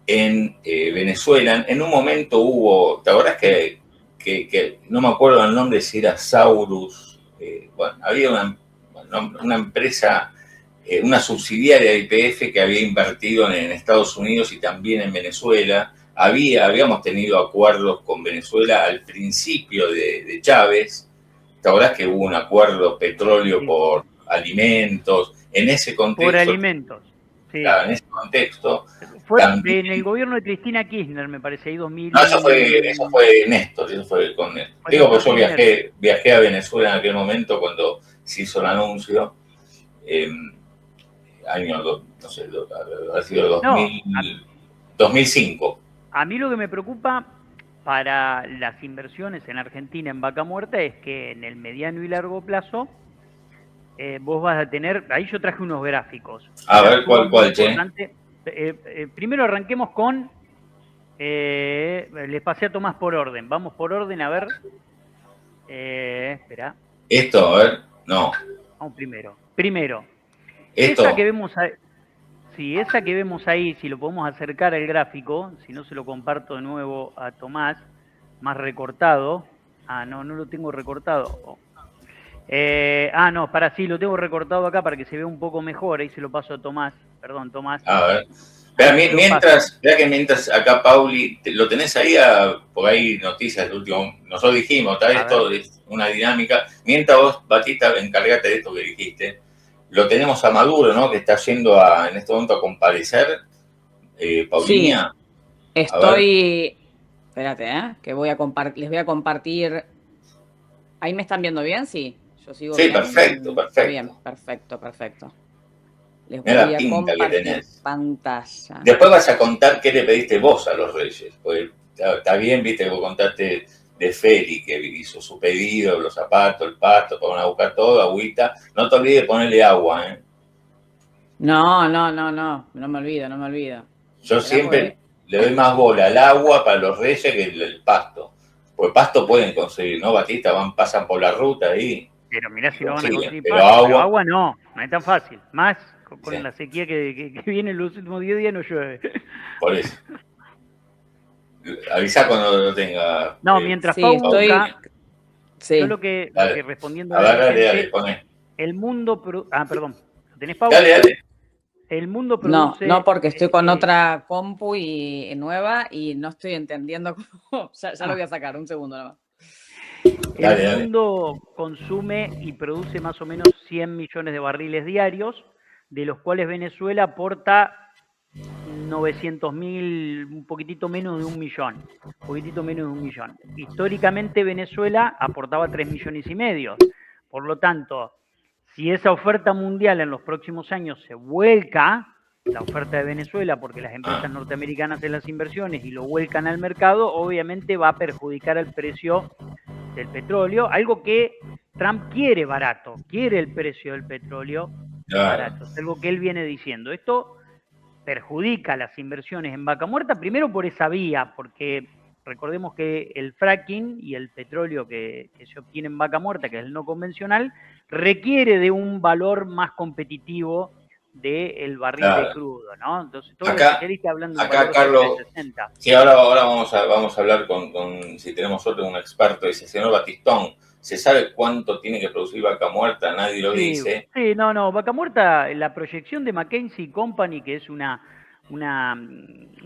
[SPEAKER 1] en Venezuela. En un momento hubo, ¿te acordás que no me acuerdo el nombre, si era Saurus? Había una empresa, una subsidiaria de YPF que había invertido en Estados Unidos y también en Venezuela. Habíamos tenido acuerdos con Venezuela al principio de Chávez. ¿Te acordás que hubo un acuerdo petróleo por alimentos? En ese contexto.
[SPEAKER 2] Por alimentos. Sí.
[SPEAKER 1] Claro, en ese contexto.
[SPEAKER 2] Fue también, en el gobierno de Cristina Kirchner, me parece, ahí 2000.
[SPEAKER 1] No, eso fue Néstor, eso fue con Néstor. Digo, pues yo viajé a Venezuela en aquel momento cuando se hizo el anuncio. Año, no sé, ha sido 2005.
[SPEAKER 2] A mí lo que me preocupa para las inversiones en Argentina en Vaca Muerta es que en el mediano y largo plazo vos vas a tener, ahí yo traje unos gráficos.
[SPEAKER 1] A ver, ¿cuál, che?
[SPEAKER 2] Primero arranquemos con, les pasé a Tomás por orden, vamos por orden a ver, espera.
[SPEAKER 1] Esto, a ver, no.
[SPEAKER 2] Vamos primero.
[SPEAKER 1] Esto.
[SPEAKER 2] Esa que vemos ahí, sí, esa que vemos ahí, si lo podemos acercar al gráfico, si no se lo comparto de nuevo a Tomás, más recortado. No lo tengo recortado. Sí, lo tengo recortado acá para que se vea un poco mejor, ahí se lo paso a Tomás. Perdón, Tomás.
[SPEAKER 1] A ver. Mientras acá, Pauli, ¿lo tenés ahí? Porque hay noticias del último. Nosotros dijimos, esto es una dinámica. Mientras vos, Batista, encárgate de esto que dijiste. Lo tenemos a Maduro, ¿no? Que está yendo en este momento a comparecer. Paulina.
[SPEAKER 3] Sí. Estoy. Espérate, que les voy a compartir. ¿Ahí me están viendo bien? Sí. Yo sigo
[SPEAKER 1] sí,
[SPEAKER 3] bien.
[SPEAKER 1] Perfecto.
[SPEAKER 3] Bien, perfecto. Les
[SPEAKER 1] Mira
[SPEAKER 3] voy
[SPEAKER 1] la
[SPEAKER 3] a compartir
[SPEAKER 1] que tenés.
[SPEAKER 3] pantalla.
[SPEAKER 1] Después vas a contar qué le pediste vos a los Reyes. Pues está bien, viste, que vos contaste de Feli, que hizo su pedido, los zapatos, el pasto, para buscar todo, agüita. No te olvides de ponerle agua, ¿eh?
[SPEAKER 3] No me olvido.
[SPEAKER 1] Yo siempre le doy más bola al agua para los Reyes que el pasto. Porque pasto pueden conseguir, ¿no, Batista? Pasan por la ruta ahí.
[SPEAKER 2] Pero mirá si lo van a conseguir
[SPEAKER 1] pero
[SPEAKER 2] pasto, pero agua no es tan fácil. Más con la sequía que viene en los últimos 10 días no llueve.
[SPEAKER 1] Por eso. Avisa cuando lo tenga.
[SPEAKER 2] No, mientras
[SPEAKER 3] sí,
[SPEAKER 2] Pau
[SPEAKER 3] busca,
[SPEAKER 2] yo lo que respondiendo
[SPEAKER 1] a dale, poné.
[SPEAKER 2] El mundo perdón. ¿Lo tenés, Pau?
[SPEAKER 1] Dale. El
[SPEAKER 2] mundo produce...
[SPEAKER 3] No, porque estoy con otra compu nueva y no estoy entendiendo cómo... Ya lo voy a sacar, un segundo nomás.
[SPEAKER 2] El mundo consume y produce más o menos 100 millones de barriles diarios, de los cuales Venezuela aporta 900.000, un poquitito menos de 1 millón. Históricamente Venezuela aportaba 3,5 millones. Por lo tanto, si esa oferta mundial en los próximos años se vuelca, la oferta de Venezuela, porque las empresas norteamericanas hacen las inversiones y lo vuelcan al mercado, obviamente va a perjudicar el precio del petróleo, algo que Trump quiere barato, quiere el precio del petróleo barato, es algo que él viene diciendo. Esto perjudica las inversiones en Vaca Muerta, primero por esa vía, porque recordemos que el fracking y el petróleo que se obtiene en Vaca Muerta, que es el no convencional, requiere de un valor más competitivo del barril de crudo, ¿no? Entonces, todo
[SPEAKER 1] acá,
[SPEAKER 2] hablando de
[SPEAKER 1] acá Carlos,
[SPEAKER 2] 60.
[SPEAKER 1] Sí, ahora vamos a hablar con si tenemos un experto, dice, señor Batistón, ¿se sabe cuánto tiene que producir Vaca Muerta? Nadie lo dice.
[SPEAKER 2] Sí, no, Vaca Muerta, la proyección de McKinsey Company, que es una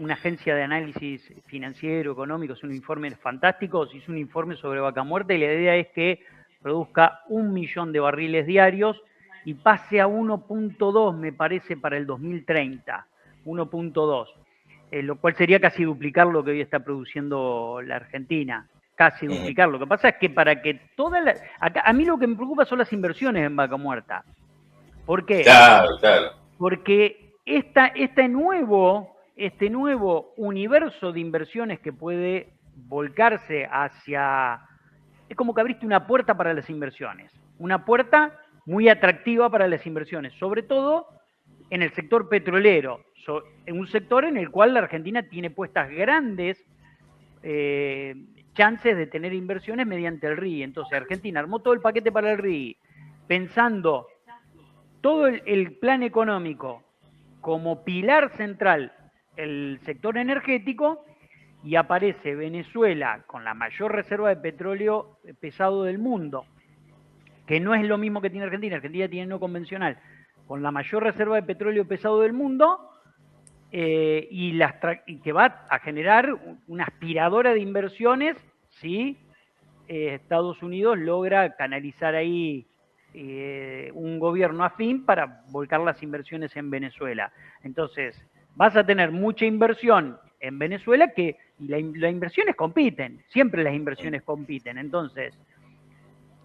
[SPEAKER 2] agencia de análisis financiero, económico, es un informe fantástico, se hizo un informe sobre Vaca Muerta y la idea es que produzca 1 millón de barriles diarios y pase a 1.2, me parece, para el 2030, 1.2, lo cual sería casi duplicar lo que hoy está produciendo la Argentina, casi duplicar. Lo que pasa es que para que a mí lo que me preocupa son las inversiones en Vaca Muerta. ¿Por qué?
[SPEAKER 1] Claro.
[SPEAKER 2] Porque este nuevo universo de inversiones que puede volcarse hacia... Es como que abriste una puerta para las inversiones, una puerta muy atractiva para las inversiones, sobre todo en el sector petrolero, en un sector en el cual la Argentina tiene puestas grandes chances de tener inversiones mediante el RI. Entonces Argentina armó todo el paquete para el RI, pensando todo el plan económico como pilar central el sector energético, y aparece Venezuela con la mayor reserva de petróleo pesado del mundo, que no es lo mismo que tiene Argentina. Argentina tiene no convencional, con la mayor reserva de petróleo pesado del mundo, y que va a generar una aspiradora de inversiones si Estados Unidos logra canalizar ahí un gobierno afín para volcar las inversiones en Venezuela. Entonces, vas a tener mucha inversión en Venezuela, y las inversiones compiten, siempre las inversiones compiten. Entonces,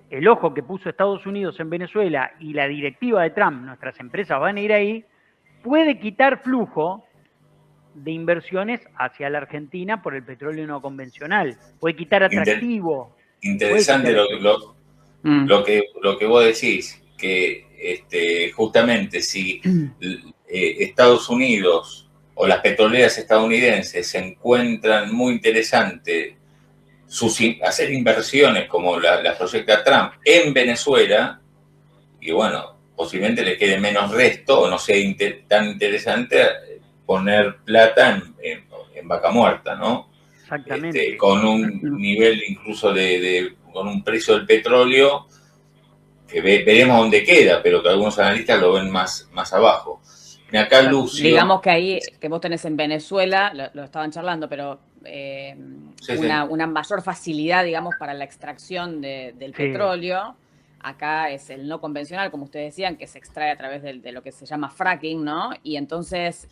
[SPEAKER 2] el ojo que puso Estados Unidos en Venezuela y la directiva de Trump, nuestras empresas van a ir ahí, puede quitar flujo de inversiones hacia la Argentina por el petróleo no convencional, puede quitar atractivo.
[SPEAKER 1] Interesante lo que vos decís, que justamente si Estados Unidos o las petroleras estadounidenses se encuentran muy interesante hacer inversiones como las proyecta Trump en Venezuela, y bueno, posiblemente le quede menos resto o no sea tan interesante poner plata en Vaca Muerta, ¿no?
[SPEAKER 2] Exactamente.
[SPEAKER 1] Con un nivel incluso con un precio del petróleo que veremos dónde queda, pero que algunos analistas lo ven más abajo. Acá Lucio...
[SPEAKER 3] Digamos que ahí, que vos tenés en Venezuela, lo estaban charlando, pero una mayor facilidad, digamos, para la extracción del petróleo. Acá es el no convencional, como ustedes decían, que se extrae a través de lo que se llama fracking, ¿no? Y entonces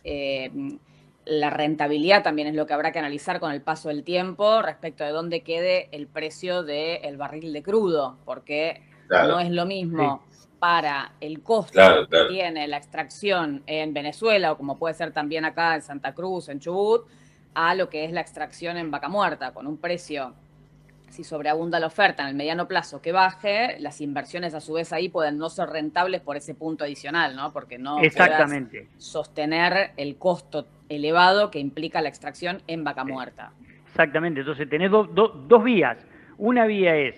[SPEAKER 3] la rentabilidad también es lo que habrá que analizar con el paso del tiempo respecto de dónde quede el precio del barril de crudo, porque no es lo mismo para el costo que tiene la extracción en Venezuela, o como puede ser también acá en Santa Cruz, en Chubut, a lo que es la extracción en Vaca Muerta, con un precio, si sobreabunda la oferta en el mediano plazo que baje, las inversiones a su vez ahí pueden no ser rentables por ese punto adicional, ¿no? Porque no puedas sostener el costo elevado que implica la extracción en Vaca Muerta.
[SPEAKER 2] Exactamente, entonces tenés dos vías. Una vía es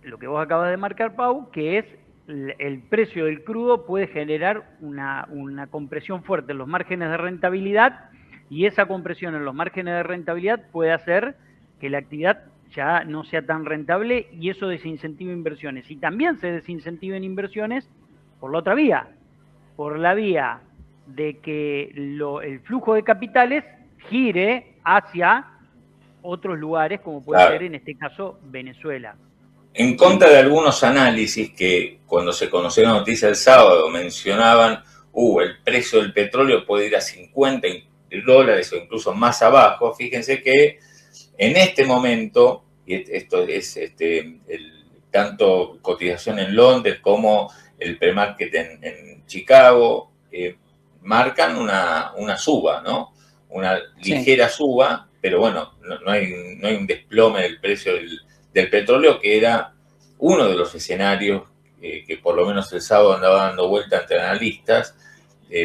[SPEAKER 2] lo que vos acabas de marcar, Pau, que es el precio del crudo puede generar una compresión fuerte en los márgenes de rentabilidad, y esa compresión en los márgenes de rentabilidad puede hacer que la actividad ya no sea tan rentable, y eso desincentiva inversiones. Y también se desincentiven inversiones por la otra vía, por la vía de que el flujo de capitales gire hacia otros lugares, como puede ser en este caso Venezuela.
[SPEAKER 1] En contra de algunos análisis que cuando se conoció la noticia el sábado mencionaban, el precio del petróleo puede ir a $50 o incluso más abajo. Fíjense que en este momento, y esto es tanto cotización en Londres como el pre-market en Chicago, marcan una suba, ¿no? Una ligera suba, pero bueno, no hay un desplome del precio del petróleo, que era uno de los escenarios que por lo menos el sábado andaba dando vuelta entre analistas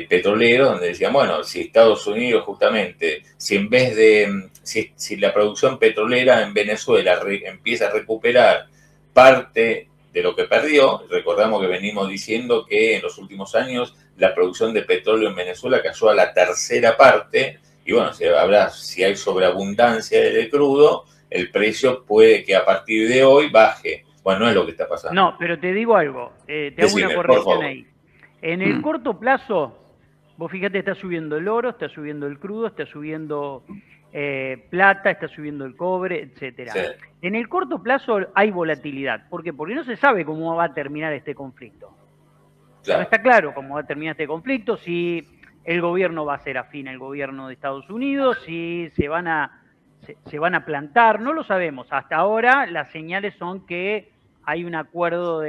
[SPEAKER 1] petroleros, donde decían, bueno, si Estados Unidos justamente, si la producción petrolera en Venezuela empieza a recuperar parte de lo que perdió, recordamos que venimos diciendo que en los últimos años la producción de petróleo en Venezuela cayó a la tercera parte, y bueno, si hay sobreabundancia de crudo, el precio puede que a partir de hoy baje. Bueno, no es lo que está pasando.
[SPEAKER 2] No, pero te digo algo, te hago una corrección ahí. En el corto plazo, vos fíjate, está subiendo el oro, está subiendo el crudo, está subiendo plata, está subiendo el cobre, etcétera. Sí. En el corto plazo hay volatilidad. ¿Por qué? Porque no se sabe cómo va a terminar este conflicto. Claro. No está claro cómo va a terminar este conflicto, si el gobierno va a ser afín al gobierno de Estados Unidos, si se van a plantar, no lo sabemos. Hasta ahora las señales son que hay un acuerdo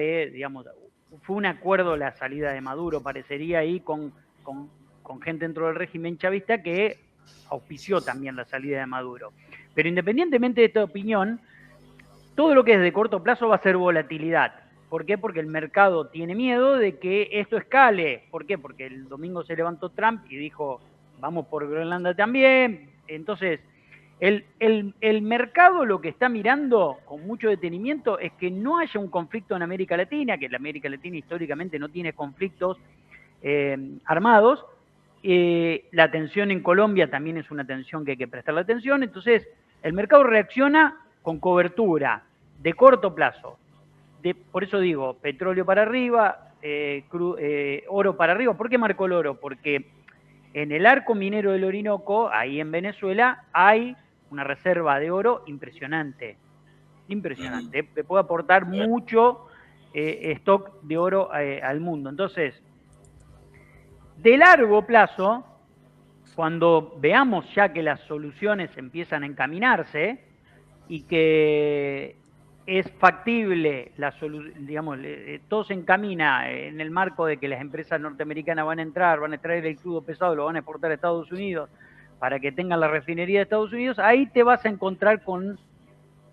[SPEAKER 2] fue un acuerdo la salida de Maduro, parecería ahí con con gente dentro del régimen chavista que auspició también la salida de Maduro. Pero independientemente de esta opinión, todo lo que es de corto plazo va a ser volatilidad. ¿Por qué? Porque el mercado tiene miedo de que esto escale. ¿Por qué? Porque el domingo se levantó Trump y dijo, vamos por Groenlandia también. Entonces, el mercado lo que está mirando con mucho detenimiento es que no haya un conflicto en América Latina, que la América Latina históricamente no tiene conflictos armados. La tensión en Colombia también es una tensión que hay que prestarle atención. Entonces, el mercado reacciona con cobertura de corto plazo. Por eso digo, petróleo para arriba, oro para arriba. ¿Por qué marcó el oro? Porque en el arco minero del Orinoco, ahí en Venezuela, hay una reserva de oro impresionante. Impresionante. Que puede aportar mucho stock de oro al mundo. Entonces, de largo plazo, cuando veamos ya que las soluciones empiezan a encaminarse y que es factible, digamos, todo se encamina en el marco de que las empresas norteamericanas van a traer el crudo pesado, lo van a exportar a Estados Unidos para que tengan la refinería de Estados Unidos, ahí te vas a encontrar con,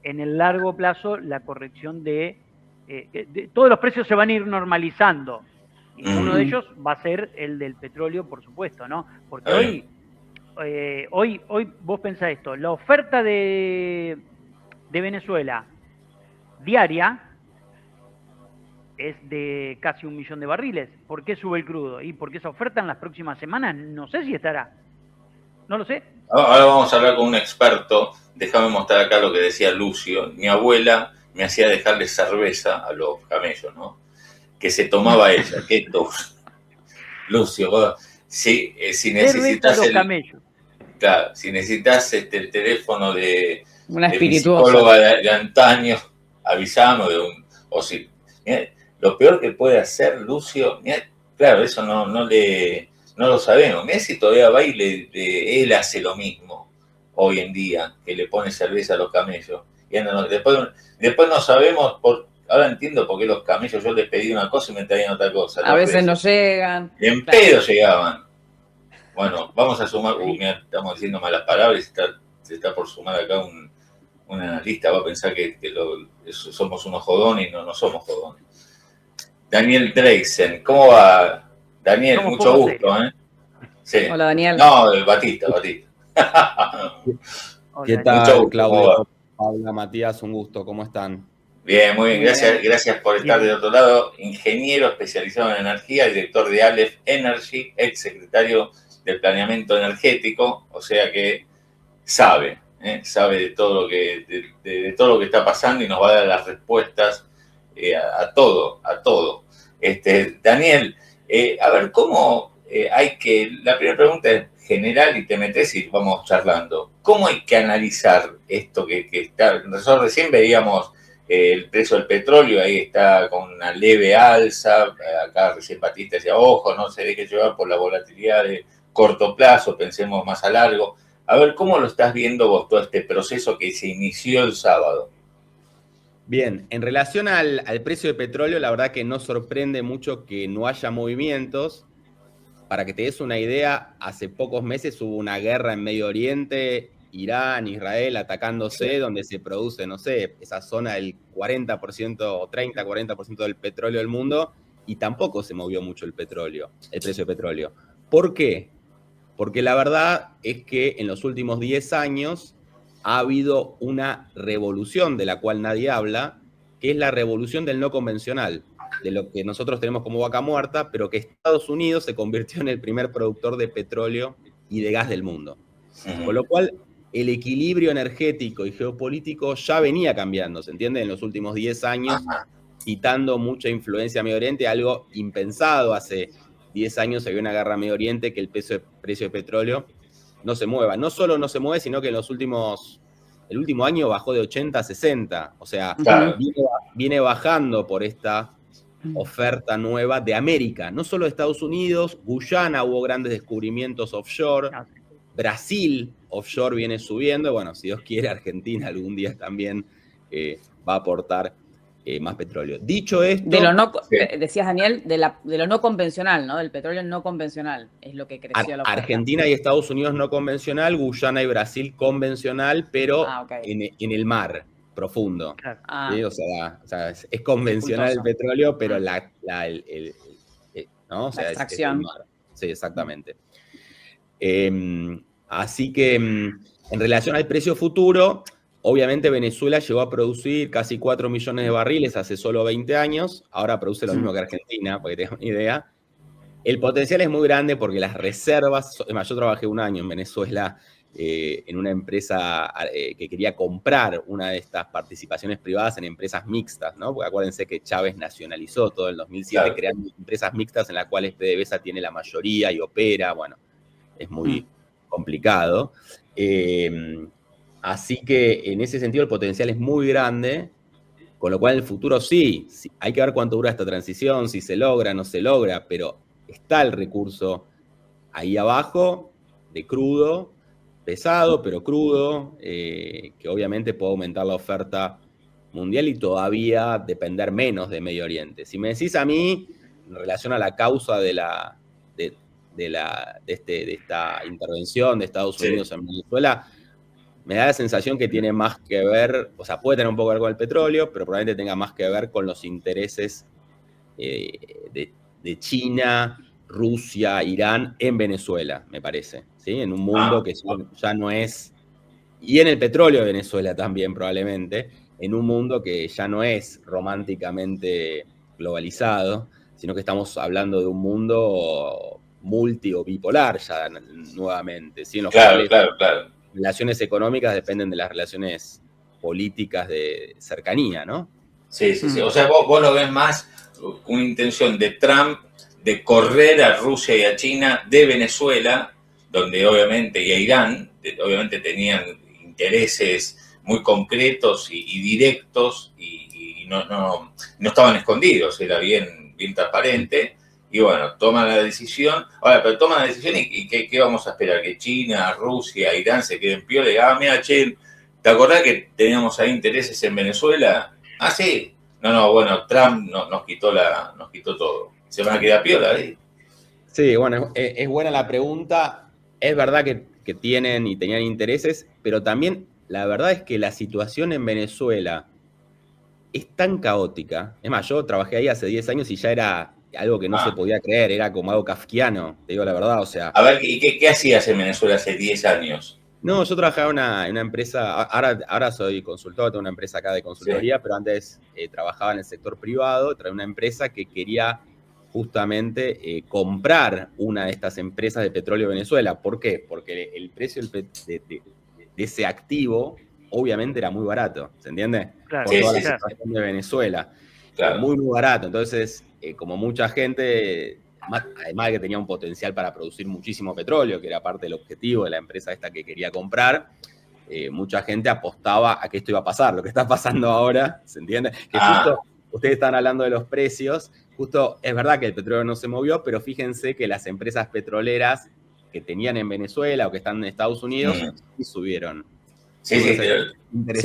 [SPEAKER 2] en el largo plazo, la corrección de todos los precios se van a ir normalizando. Y uno de ellos va a ser el del petróleo, por supuesto, ¿no? Porque hoy vos pensás esto, la oferta de Venezuela diaria es de casi 1 millón de barriles. ¿Por qué sube el crudo? Y porque esa oferta en las próximas semanas no sé si estará. No lo sé.
[SPEAKER 1] Ahora vamos a hablar con un experto. Déjame mostrar acá lo que decía Lucio. Mi abuela me hacía dejarle cerveza a los camellos, ¿no? Que se tomaba ella. ¿Qué Lucio, vos, si necesitas claro, si necesitas el teléfono de
[SPEAKER 3] una
[SPEAKER 1] psicóloga de antaño, avisame o si lo peor que puede hacer Lucio, claro, eso no lo sabemos. Mirá si todavía va y él hace lo mismo hoy en día, que le pone cerveza a los camellos. Y después no sabemos ahora entiendo por qué los camellos, yo les pedí una cosa y me traían otra cosa.
[SPEAKER 3] A veces no llegan.
[SPEAKER 1] En pedo llegaban. Bueno, vamos a sumar, estamos diciendo malas palabras, se está por sumar acá una lista, va a pensar que somos unos jodones y no somos jodones. Daniel Dreisen, ¿cómo va? Daniel, mucho gusto, ¿eh? Sí.
[SPEAKER 3] Hola, Daniel.
[SPEAKER 1] No, Batista.
[SPEAKER 6] ¿Qué tal, Claudio? Paula, Matías, un gusto, ¿cómo están?
[SPEAKER 1] Bien, muy bien, gracias por estar del otro lado. Ingeniero especializado en energía, director de Aleph Energy, ex secretario del planeamiento energético, o sea que sabe de todo lo que está pasando y nos va a dar las respuestas a todo. Daniel, a ver, ¿cómo la primera pregunta es general y te metes y vamos charlando. ¿Cómo hay que analizar esto que está? Nosotros recién veíamos el precio del petróleo, ahí está con una leve alza, acá recién Batista decía, ojo, no se deje llevar por la volatilidad de corto plazo, pensemos más a largo. A ver, ¿cómo lo estás viendo vos todo este proceso que se inició el sábado?
[SPEAKER 6] Bien, en relación al precio de petróleo, la verdad que no sorprende mucho que no haya movimientos. Para que te des una idea, hace pocos meses hubo una guerra en Medio Oriente, Irán, Israel atacándose, sí, donde se produce, no sé, esa zona del 40% o 30-40% del petróleo del mundo, y tampoco se movió mucho el precio de petróleo. ¿Por qué? Porque la verdad es que en los últimos 10 años ha habido una revolución de la cual nadie habla, que es la revolución del no convencional, de lo que nosotros tenemos como vaca muerta, pero que Estados Unidos se convirtió en el primer productor de petróleo y de gas del mundo. Con lo cual, el equilibrio energético y geopolítico ya venía cambiando, ¿se entiende? En los últimos 10 años, quitando mucha influencia a Medio Oriente, algo impensado. Hace 10 años había una guerra a Medio Oriente, que el precio de petróleo no se mueva. No solo no se mueve, sino que el último año bajó de 80 a 60. O sea, claro, viene bajando por esta oferta nueva de América, no solo de Estados Unidos. Guyana hubo grandes descubrimientos offshore, Brasil offshore viene subiendo, bueno, si Dios quiere Argentina algún día también va a aportar más petróleo. Dicho esto...
[SPEAKER 3] Decías, Daniel, de lo no convencional, ¿no? Del petróleo no convencional, es lo que creció la oferta.
[SPEAKER 6] Argentina y Estados Unidos no convencional, Guyana y Brasil convencional, pero en el mar profundo. ¿Sí? O sea, es convencional el petróleo, pero la extracción. Sí, exactamente. Así que en relación al precio futuro, obviamente Venezuela llegó a producir casi 4 millones de barriles hace solo 20 años, ahora produce lo mismo que Argentina, para que tengan una idea. El potencial es muy grande porque las reservas, además yo trabajé un año en Venezuela en una empresa que quería comprar una de estas participaciones privadas en empresas mixtas, ¿no? Porque acuérdense que Chávez nacionalizó todo el 2007, creando empresas mixtas en las cuales PDVSA tiene la mayoría y opera, bueno, es muy complicado. Así que en ese sentido el potencial es muy grande, con lo cual en el futuro sí, hay que ver cuánto dura esta transición, si se logra, no se logra, pero está el recurso ahí abajo de crudo, pesado, pero crudo, que obviamente puede aumentar la oferta mundial y todavía depender menos de Medio Oriente. Si me decís a mí, en relación a la causa de esta intervención de Estados Unidos en Venezuela, me da la sensación que tiene más que ver, o sea, puede tener un poco que ver con el petróleo, pero probablemente tenga más que ver con los intereses de China, Rusia, Irán en Venezuela, me parece, ¿sí? En un mundo que ya no es, y en el petróleo de Venezuela también probablemente, en un mundo que ya no es románticamente globalizado, sino que estamos hablando de un mundo multi o bipolar ya nuevamente, ¿sí? En los cuales relaciones económicas dependen de las relaciones políticas de cercanía, ¿no?
[SPEAKER 1] Sí. O sea, vos lo ves más una intención de Trump de correr a Rusia y a China de Venezuela, donde obviamente, y a Irán, obviamente tenían intereses muy concretos y directos y no estaban escondidos, era bien transparente. Y bueno, toman la decisión. Ahora, pero toman la decisión y ¿qué vamos a esperar? ¿Que China, Rusia, Irán se queden piola? Y mira, che, ¿te acordás que teníamos ahí intereses en Venezuela? Ah, sí. No, bueno, Trump nos quitó todo. ¿Se van a quedar piola ahí?
[SPEAKER 6] Sí, bueno, es buena la pregunta. Es verdad que tenían intereses, pero también la verdad es que la situación en Venezuela es tan caótica. Es más, yo trabajé ahí hace 10 años y ya era algo que no se podía creer, era como algo kafkiano, te digo la verdad, o sea...
[SPEAKER 1] A ver, ¿y qué hacías en Venezuela hace 10 años?
[SPEAKER 6] No, yo trabajaba en una empresa, ahora soy consultor, tengo una empresa acá de consultoría, pero antes trabajaba en el sector privado, traía una empresa que quería justamente comprar una de estas empresas de petróleo de Venezuela. ¿Por qué? Porque el precio de ese activo obviamente era muy barato, ¿se entiende?
[SPEAKER 2] Claro,
[SPEAKER 6] por toda la situación de Venezuela.
[SPEAKER 1] Claro.
[SPEAKER 6] Muy, muy barato. Entonces, como mucha gente, además de que tenía un potencial para producir muchísimo petróleo, que era parte del objetivo de la empresa esta que quería comprar, mucha gente apostaba a que esto iba a pasar. Lo que está pasando ahora, ¿se entiende? Que justo ustedes están hablando de los precios, justo es verdad que el petróleo no se movió, pero fíjense que las empresas petroleras que tenían en Venezuela o que están en Estados Unidos sí subieron.
[SPEAKER 1] Sí,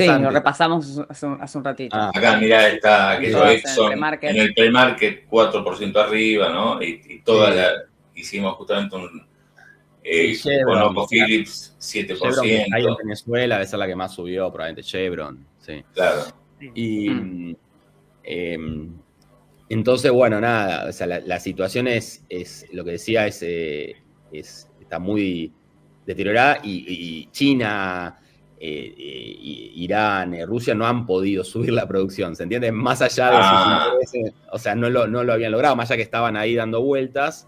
[SPEAKER 3] lo repasamos hace un ratito.
[SPEAKER 1] Acá, mirá, está que Exxon en el pre-market 4% arriba, ¿no? Y hicimos justamente un ConocoPhillips 7%.
[SPEAKER 6] Chevron, ahí en Venezuela debe ser la que más subió, probablemente Chevron. Sí.
[SPEAKER 1] Claro.
[SPEAKER 6] Y entonces, bueno, nada, o sea, la situación es lo que decía, está muy deteriorada y China... Irán, Rusia no han podido subir la producción, ¿se entiende? Más allá de sus intereses, o sea, no lo habían logrado, más allá que estaban ahí dando vueltas,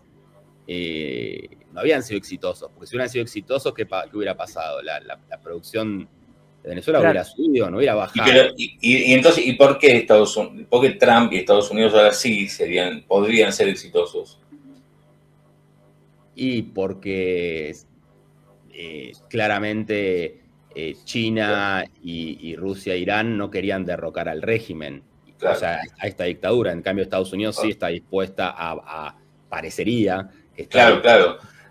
[SPEAKER 6] no habían sido exitosos, porque si hubieran sido exitosos, ¿qué hubiera pasado? La producción de Venezuela hubiera subido, no hubiera bajado.
[SPEAKER 1] Y entonces, ¿y por qué Trump y Estados Unidos ahora sí podrían ser exitosos?
[SPEAKER 6] Y porque claramente... China y Rusia e Irán no querían derrocar al régimen, o sea, a esta dictadura. En cambio, Estados Unidos sí está dispuesta parecería, que está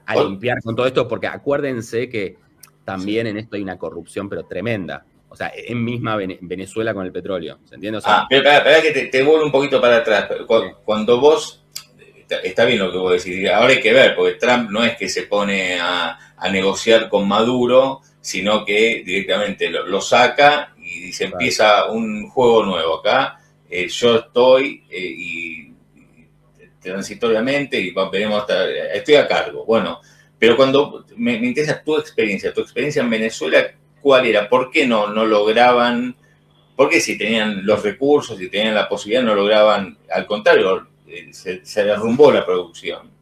[SPEAKER 6] a limpiar con todo esto, porque acuérdense que también en esto hay una corrupción, pero tremenda. O sea, en misma Venezuela con el petróleo, ¿se entiende? O sea,
[SPEAKER 1] espera que te vuelvo un poquito para atrás. Cuando vos, está bien lo que vos decís, ahora hay que ver, porque Trump no es que se pone a negociar con Maduro, sino que directamente lo saca y se empieza un juego nuevo acá. Yo estoy y transitoriamente y veremos, estoy a cargo. Bueno, pero cuando me interesa tu experiencia en Venezuela, ¿cuál era? ¿Por qué no lograban? ¿Por qué si tenían los recursos, si tenían la posibilidad, no lograban? Al contrario, se derrumbó la producción.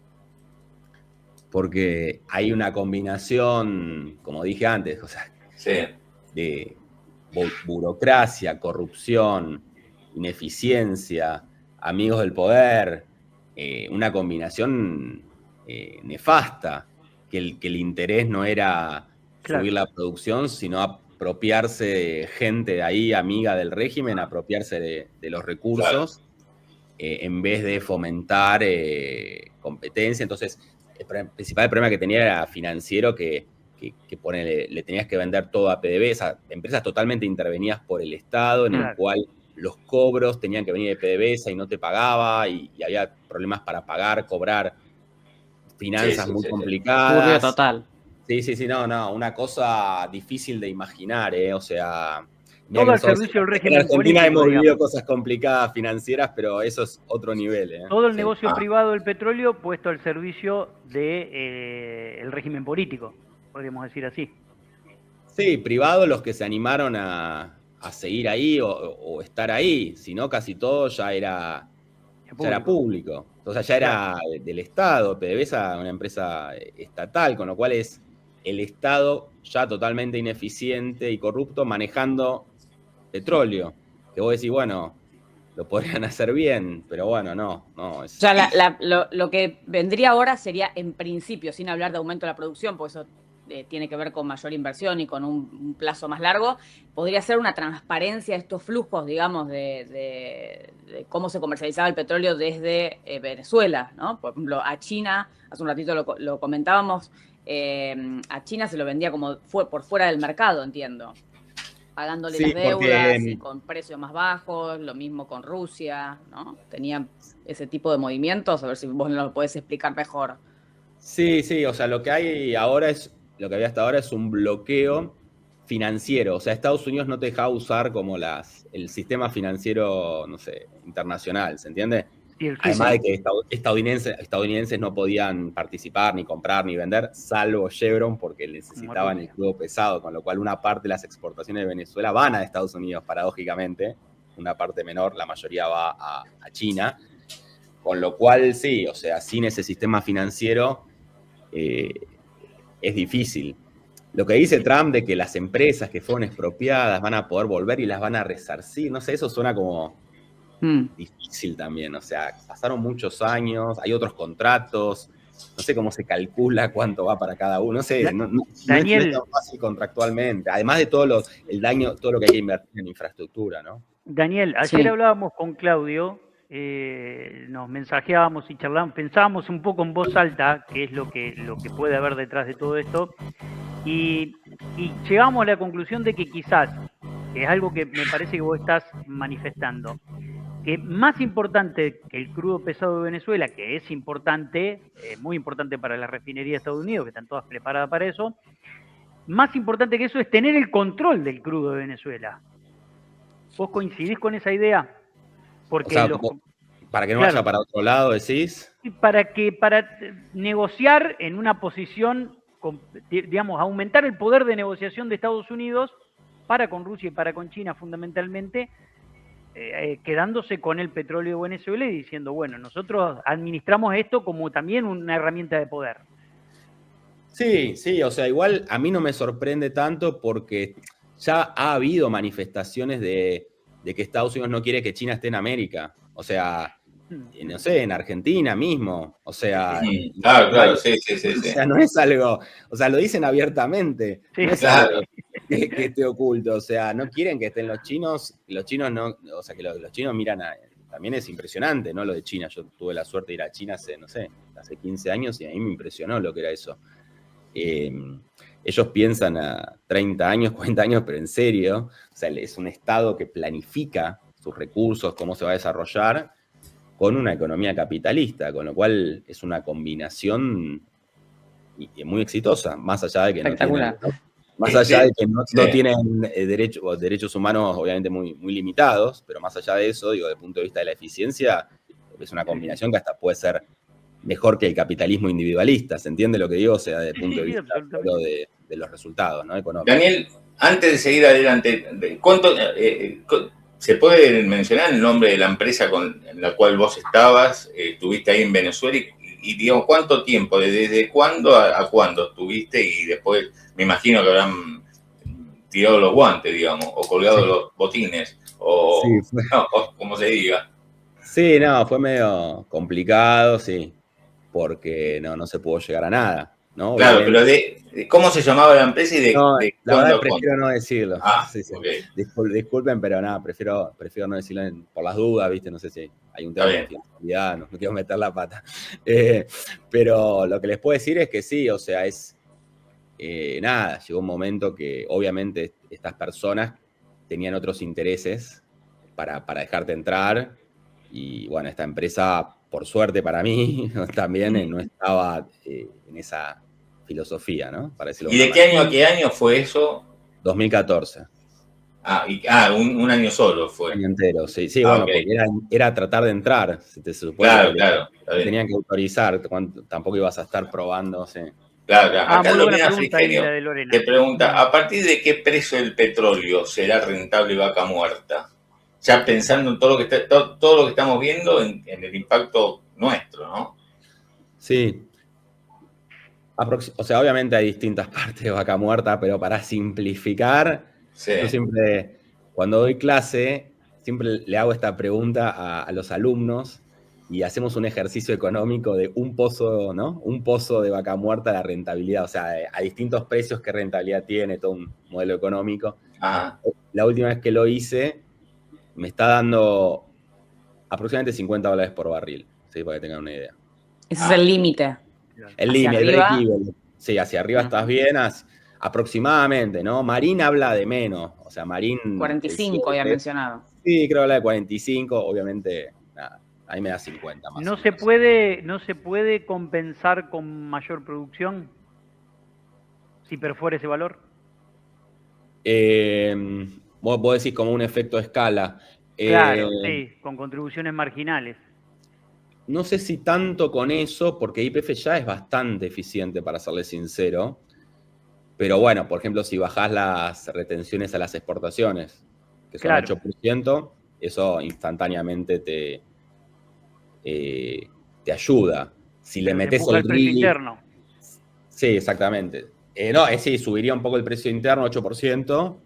[SPEAKER 6] Porque hay una combinación, como dije antes, o sea,
[SPEAKER 1] sí,
[SPEAKER 6] de burocracia, corrupción, ineficiencia, amigos del poder, una combinación nefasta, que el interés no era subir la producción, sino apropiarse de gente de ahí, amiga del régimen, apropiarse de los recursos, en vez de fomentar competencia. Entonces, el principal problema que tenía era financiero, que le tenías que vender todo a PDVSA, empresas totalmente intervenidas por el Estado, en el cual los cobros tenían que venir de PDVSA y no te pagaba, y había problemas para pagar, cobrar, finanzas muy complicadas.
[SPEAKER 3] Total.
[SPEAKER 6] Sí, no, una cosa difícil de imaginar, o sea...
[SPEAKER 2] Todo el servicio del régimen político.
[SPEAKER 6] En Argentina hemos vivido cosas complicadas financieras, pero eso es otro nivel.
[SPEAKER 2] Todo el negocio privado del petróleo puesto al servicio del régimen político, podríamos decir así.
[SPEAKER 6] Sí, privado los que se animaron a seguir ahí o estar ahí, si no casi todo ya era público. O sea, ya era del Estado. PDVSA, una empresa estatal, con lo cual es el Estado ya totalmente ineficiente y corrupto manejando petróleo. Que vos decís, bueno, lo podrían hacer bien, pero bueno, no.
[SPEAKER 3] O sea, lo que vendría ahora sería, en principio, sin hablar de aumento de la producción, porque eso tiene que ver con mayor inversión y con un plazo más largo, podría ser una transparencia de estos flujos, digamos, de cómo se comercializaba el petróleo desde Venezuela, ¿no? Por ejemplo, a China, hace un ratito lo comentábamos, a China se lo vendía como por fuera del mercado, entiendo, pagándole las deudas y con precios más bajos, lo mismo con Rusia, ¿no? Tenían ese tipo de movimientos, a ver si vos nos lo podés explicar mejor.
[SPEAKER 6] Sí, o sea, lo que había hasta ahora es un bloqueo financiero. O sea, Estados Unidos no te dejaba usar como el sistema financiero, no sé, internacional, ¿se entiende? Además de que estadounidenses no podían participar, ni comprar, ni vender, salvo Chevron, porque necesitaban el crudo pesado, con lo cual una parte de las exportaciones de Venezuela van a Estados Unidos, paradójicamente, una parte menor, la mayoría va a China, con lo cual sí, o sea, sin ese sistema financiero es difícil. Lo que dice Trump de que las empresas que fueron expropiadas van a poder volver y las van a resarcir, no sé, eso suena como difícil también, o sea, pasaron muchos años, hay otros contratos, no sé cómo se calcula cuánto va para cada uno, no sé,
[SPEAKER 2] Daniel,
[SPEAKER 6] no es tan fácil contractualmente, además de todo el daño, todo lo que hay que invertir en infraestructura, ¿no?
[SPEAKER 2] Daniel, ayer hablábamos con Claudio, nos mensajeábamos y charlábamos, pensábamos un poco en voz alta qué es lo que puede haber detrás de todo esto, y llegamos a la conclusión de que quizás, que es algo que me parece que vos estás manifestando, que más importante que el crudo pesado de Venezuela, que es importante, muy importante para la refinería de Estados Unidos, que están todas preparadas para eso, más importante que eso es tener el control del crudo de Venezuela. ¿Vos coincidís con esa idea? Porque
[SPEAKER 6] o sea, para que no vaya para otro lado, decís.
[SPEAKER 2] Para negociar en una posición, digamos, aumentar el poder de negociación de Estados Unidos para con Rusia y para con China fundamentalmente, quedándose con el petróleo de Venezuela y diciendo, bueno, nosotros administramos esto como también una herramienta de poder.
[SPEAKER 6] Sí, o sea, igual a mí no me sorprende tanto porque ya ha habido manifestaciones de que Estados Unidos no quiere que China esté en América. O sea, no sé, en Argentina mismo. O sea,
[SPEAKER 1] claro, sí.
[SPEAKER 6] O sea, no es algo, o sea, lo dicen abiertamente.
[SPEAKER 2] Sí,
[SPEAKER 6] no es algo que esté oculto. O sea, no quieren que estén los chinos no, o sea, que los chinos miran también es impresionante, ¿no? Lo de China. Yo tuve la suerte de ir a China hace 15 años y a mí me impresionó lo que era eso. ellos piensan a 30 años, 40 años, pero en serio, o sea, es un Estado que planifica sus recursos, cómo se va a desarrollar, con una economía capitalista, con lo cual es una combinación muy exitosa, más allá de que no tienen, más allá de que no tienen derechos humanos obviamente muy, muy limitados, pero más allá de eso, digo, desde el punto de vista de la eficiencia, es una combinación que hasta puede ser mejor que el capitalismo individualista, ¿se entiende lo que digo? O sea, desde el punto de vista de los resultados, ¿no? Económicos.
[SPEAKER 1] Daniel, antes de seguir adelante, ¿cuánto se puede mencionar el nombre de la empresa en la cual vos estabas, estuviste ahí en Venezuela y digamos, ¿cuánto tiempo, desde cuándo a cuándo estuviste? Y después me imagino que habrán tirado los guantes, digamos, o colgado los botines, o como se diga.
[SPEAKER 6] Sí, no, fue medio complicado, sí, porque no se pudo llegar a nada, ¿no?
[SPEAKER 1] Claro, obviamente. Pero de ¿cómo se llamaba la empresa y de
[SPEAKER 6] la verdad prefiero no decirlo.
[SPEAKER 1] Sí. Okay.
[SPEAKER 6] Disculpen, pero nada, prefiero no decirlo por las dudas, ¿viste? No sé si hay un tema de confidencialidad, no quiero meter la pata. Pero lo que les puedo decir es que sí, o sea, nada, llegó un momento que obviamente estas personas tenían otros intereses para dejarte entrar. Y bueno, esta empresa, por suerte para mí, también no estaba en esa filosofía, ¿no? Para decirlo.
[SPEAKER 1] ¿Y de qué año a qué año fue eso?
[SPEAKER 6] 2014.
[SPEAKER 1] Un año solo fue.
[SPEAKER 6] Un año entero, sí. Sí, bueno, okay. Porque era tratar de entrar. Se supone
[SPEAKER 1] claro.
[SPEAKER 6] Tenían que autorizar, tampoco ibas a estar probando, sí.
[SPEAKER 1] Claro. Acá Lorena Frigerio te pregunta, ¿a partir de qué precio del petróleo será rentable Vaca Muerta? Ya pensando en todo lo que estamos viendo en el impacto nuestro, ¿no?
[SPEAKER 6] Sí. O sea, obviamente hay distintas partes de Vaca Muerta, pero para simplificar, yo siempre, cuando doy clase, siempre le hago esta pregunta a los alumnos y hacemos un ejercicio económico de un pozo, ¿no? Un pozo de Vaca Muerta, la rentabilidad, o sea, a distintos precios, qué rentabilidad tiene, todo un modelo económico. La última vez que lo hice, me está dando aproximadamente $50 por barril, ¿sí? Para que tengan una idea.
[SPEAKER 3] Ese es el límite.
[SPEAKER 6] El límite, el break-even. Sí, hacia arriba estás bien, aproximadamente, ¿no? Marín habla de menos, o sea, Marín...
[SPEAKER 3] 45 había mencionado.
[SPEAKER 6] Sí, creo que habla de 45, obviamente, nada, ahí me da 50 más.
[SPEAKER 2] ¿No se puede compensar con mayor producción si perfora ese valor?
[SPEAKER 6] Vos decís como un efecto de escala.
[SPEAKER 2] Claro, sí, con contribuciones marginales.
[SPEAKER 6] No sé si tanto con eso, porque YPF ya es bastante eficiente, para serle sincero. Pero bueno, por ejemplo, si bajás las retenciones a las exportaciones, que son 8%, eso instantáneamente te ayuda. Si le metes el
[SPEAKER 2] precio interno.
[SPEAKER 6] Sí, exactamente. Sí, subiría un poco el precio interno, 8%.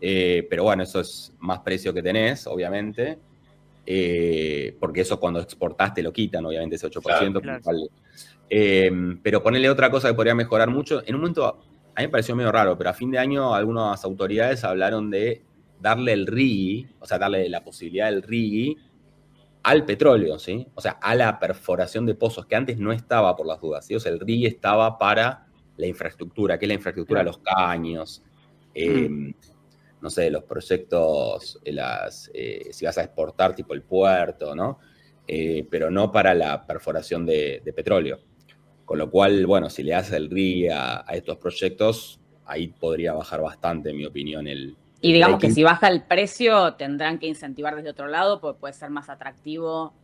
[SPEAKER 6] Pero bueno, eso es más precio que tenés, obviamente. Porque eso cuando exportás te lo quitan, obviamente, ese 8%. Claro. Pero ponerle otra cosa que podría mejorar mucho. En un momento, a mí me pareció medio raro, pero a fin de año algunas autoridades hablaron de darle el RIGI, o sea, darle la posibilidad del RIGI al petróleo, ¿sí? O sea, a la perforación de pozos, que antes no estaba por las dudas, ¿sí? O sea, el RIGI estaba para la infraestructura, que es la infraestructura de los caños, no sé, los proyectos, si vas a exportar tipo el puerto, ¿no? Pero no para la perforación de petróleo. Con lo cual, bueno, si le hace el RIGI a estos proyectos, ahí podría bajar bastante, en mi opinión,
[SPEAKER 3] y digamos que si baja el precio, tendrán que incentivar desde otro lado, porque puede ser más atractivo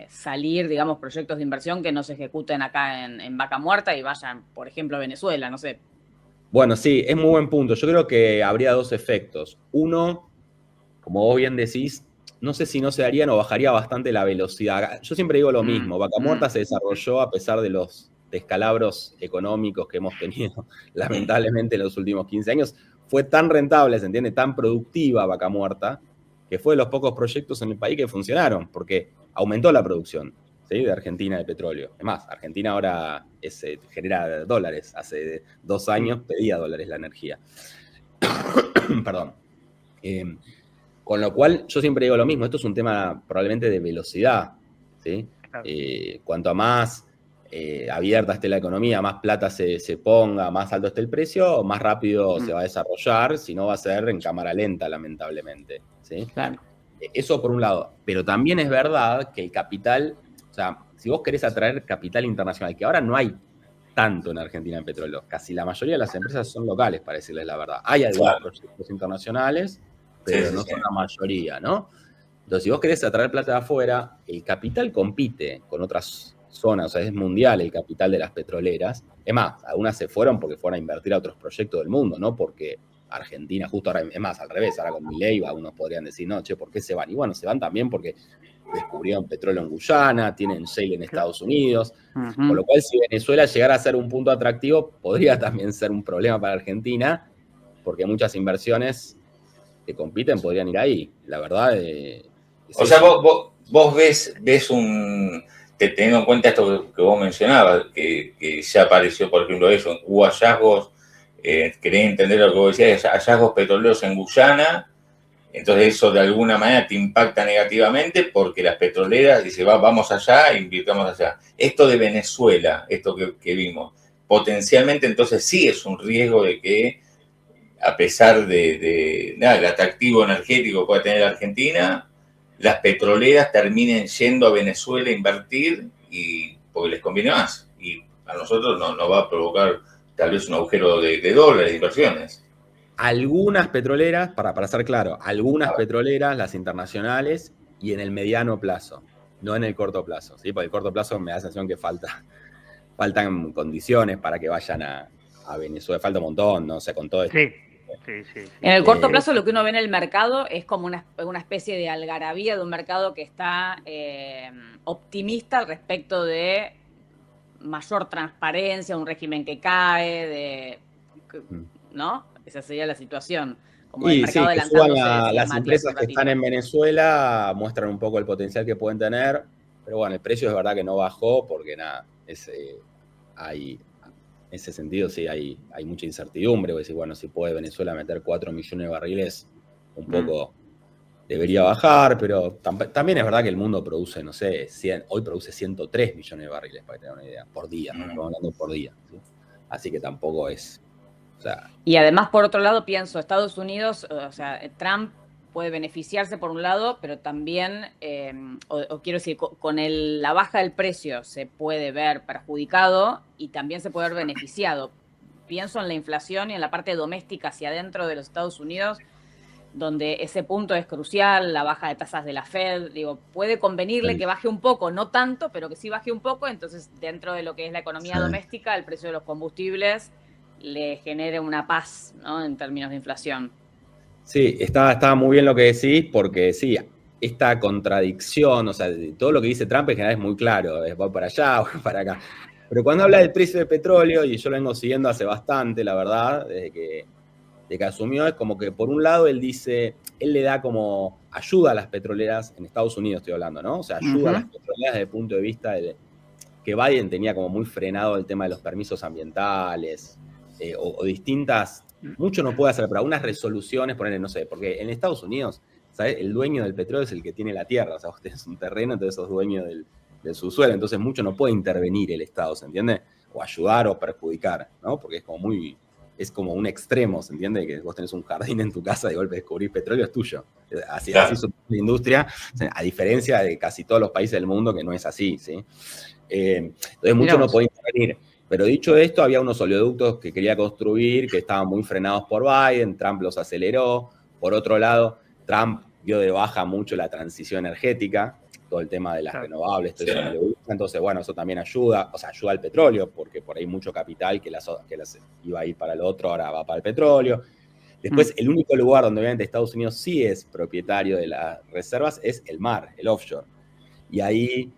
[SPEAKER 3] salir, digamos, proyectos de inversión que no se ejecuten acá en Vaca Muerta y vayan, por ejemplo, a Venezuela, no sé.
[SPEAKER 6] Bueno, sí, es muy buen punto. Yo creo que habría dos efectos. Uno, como vos bien decís, no sé si no se darían o bajaría bastante la velocidad. Yo siempre digo lo mismo, Vaca Muerta se desarrolló a pesar de los descalabros económicos que hemos tenido, lamentablemente, en los últimos 15 años. Fue tan rentable, ¿se entiende? Tan productiva Vaca Muerta, que fue de los pocos proyectos en el país que funcionaron, porque aumentó la producción, ¿sí? De Argentina de petróleo. Es más, Argentina ahora genera dólares. Hace 2 años pedía dólares la energía. Perdón. Con lo cual, yo siempre digo lo mismo. Esto es un tema probablemente de velocidad, ¿sí? Claro. Cuanto más abierta esté la economía, más plata se ponga, más alto esté el precio, más rápido se va a desarrollar, si no va a ser en cámara lenta, lamentablemente, ¿sí?
[SPEAKER 3] Claro.
[SPEAKER 6] Eso por un lado. Pero también es verdad que el capital, o sea, si vos querés atraer capital internacional, que ahora no hay tanto en Argentina en petróleo, casi la mayoría de las empresas son locales, para decirles la verdad. Hay algunos proyectos internacionales, pero no son la mayoría, ¿no? Entonces, si vos querés atraer plata de afuera, el capital compite con otras zonas, o sea, es mundial el capital de las petroleras. Es más, algunas se fueron porque fueron a invertir a otros proyectos del mundo, ¿no? Porque Argentina, justo ahora, es más, al revés, ahora con Milei, algunos podrían decir, no, che, ¿por qué se van? Y bueno, se van también porque descubrieron petróleo en Guyana, tienen shale en Estados Unidos, con lo cual si Venezuela llegara a ser un punto atractivo, podría también ser un problema para Argentina, porque muchas inversiones que compiten podrían ir ahí. La verdad...
[SPEAKER 1] o sea, vos ves teniendo en cuenta esto que vos mencionabas, que ya apareció, por ejemplo, eso, hubo hallazgos, quería entender lo que vos decías, hallazgos petroleros en Guyana, entonces eso de alguna manera te impacta negativamente porque las petroleras dicen, vamos allá, invirtamos allá. Esto de Venezuela, esto que vimos, potencialmente entonces sí es un riesgo de que, a pesar del atractivo energético que puede tener la Argentina, las petroleras terminen yendo a Venezuela a invertir porque les conviene más. Y a nosotros nos va a provocar tal vez un agujero de dólares de inversiones.
[SPEAKER 6] Algunas petroleras, para ser claro, algunas petroleras, las internacionales, y en el mediano plazo, no en el corto plazo, ¿sí? Porque el corto plazo me da la sensación que faltan condiciones para que vayan a Venezuela, falta un montón, no sé, con todo esto.
[SPEAKER 2] Sí.
[SPEAKER 3] En el corto plazo lo que uno ve en el mercado es como una especie de algarabía de un mercado que está optimista al respecto de mayor transparencia, un régimen que cae, ¿no? Esa sería la situación. Como el mercado
[SPEAKER 6] adelantándose. Las empresas que están en Venezuela muestran un poco el potencial que pueden tener, pero bueno, el precio es verdad que no bajó porque nada, en ese sentido sí hay mucha incertidumbre. Voy a decir, bueno, si puede Venezuela meter 4 millones de barriles, un poco debería bajar, pero también es verdad que el mundo produce, no sé, hoy produce 103 millones de barriles, para tener una idea, por día, estamos hablando por día, ¿sí? Así que tampoco es... O sea,
[SPEAKER 3] y además, por otro lado, pienso, Estados Unidos, o sea, Trump puede beneficiarse por un lado, pero también, quiero decir, con la baja del precio se puede ver perjudicado y también se puede ver beneficiado. Pienso en la inflación y en la parte doméstica hacia adentro de los Estados Unidos, donde ese punto es crucial, la baja de tasas de la Fed, digo, puede convenirle que baje un poco, no tanto, pero que sí baje un poco, entonces dentro de lo que es la economía doméstica, el precio de los combustibles le genere una paz, ¿no? En términos de inflación.
[SPEAKER 6] Sí, está muy bien lo que decís, porque sí, esta contradicción, o sea, todo lo que dice Trump en general es muy claro, voy para allá, voy para acá. Pero cuando habla del precio del petróleo, y yo lo vengo siguiendo hace bastante, la verdad, desde que asumió, es como que por un lado él dice, él le da como ayuda a las petroleras, en Estados Unidos estoy hablando, ¿no? O sea, ayuda a las petroleras desde el punto de vista de que Biden tenía como muy frenado el tema de los permisos ambientales, o distintas, mucho no puede hacer, pero algunas resoluciones, ponerle, no sé, porque en Estados Unidos, ¿sabes? El dueño del petróleo es el que tiene la tierra, o sea, vos tenés un terreno, entonces sos dueño del subsuelo, entonces mucho no puede intervenir el Estado, ¿se entiende? O ayudar o perjudicar, ¿no? Porque es como un extremo, ¿se entiende? Que vos tenés un jardín en tu casa, de golpe descubrís petróleo, es tuyo. Así es la industria, a diferencia de casi todos los países del mundo que no es así, ¿sí? Entonces mucho no puede intervenir. Pero dicho esto, había unos oleoductos que quería construir que estaban muy frenados por Biden, Trump los aceleró. Por otro lado, Trump dio de baja mucho la transición energética, todo el tema de las renovables, todo eso no le gusta. Entonces, bueno, eso también ayuda, o sea, ayuda al petróleo, porque por ahí mucho capital que las iba a ir para el otro, ahora va para el petróleo. Después, el único lugar donde obviamente Estados Unidos sí es propietario de las reservas es el mar, el offshore. Y ahí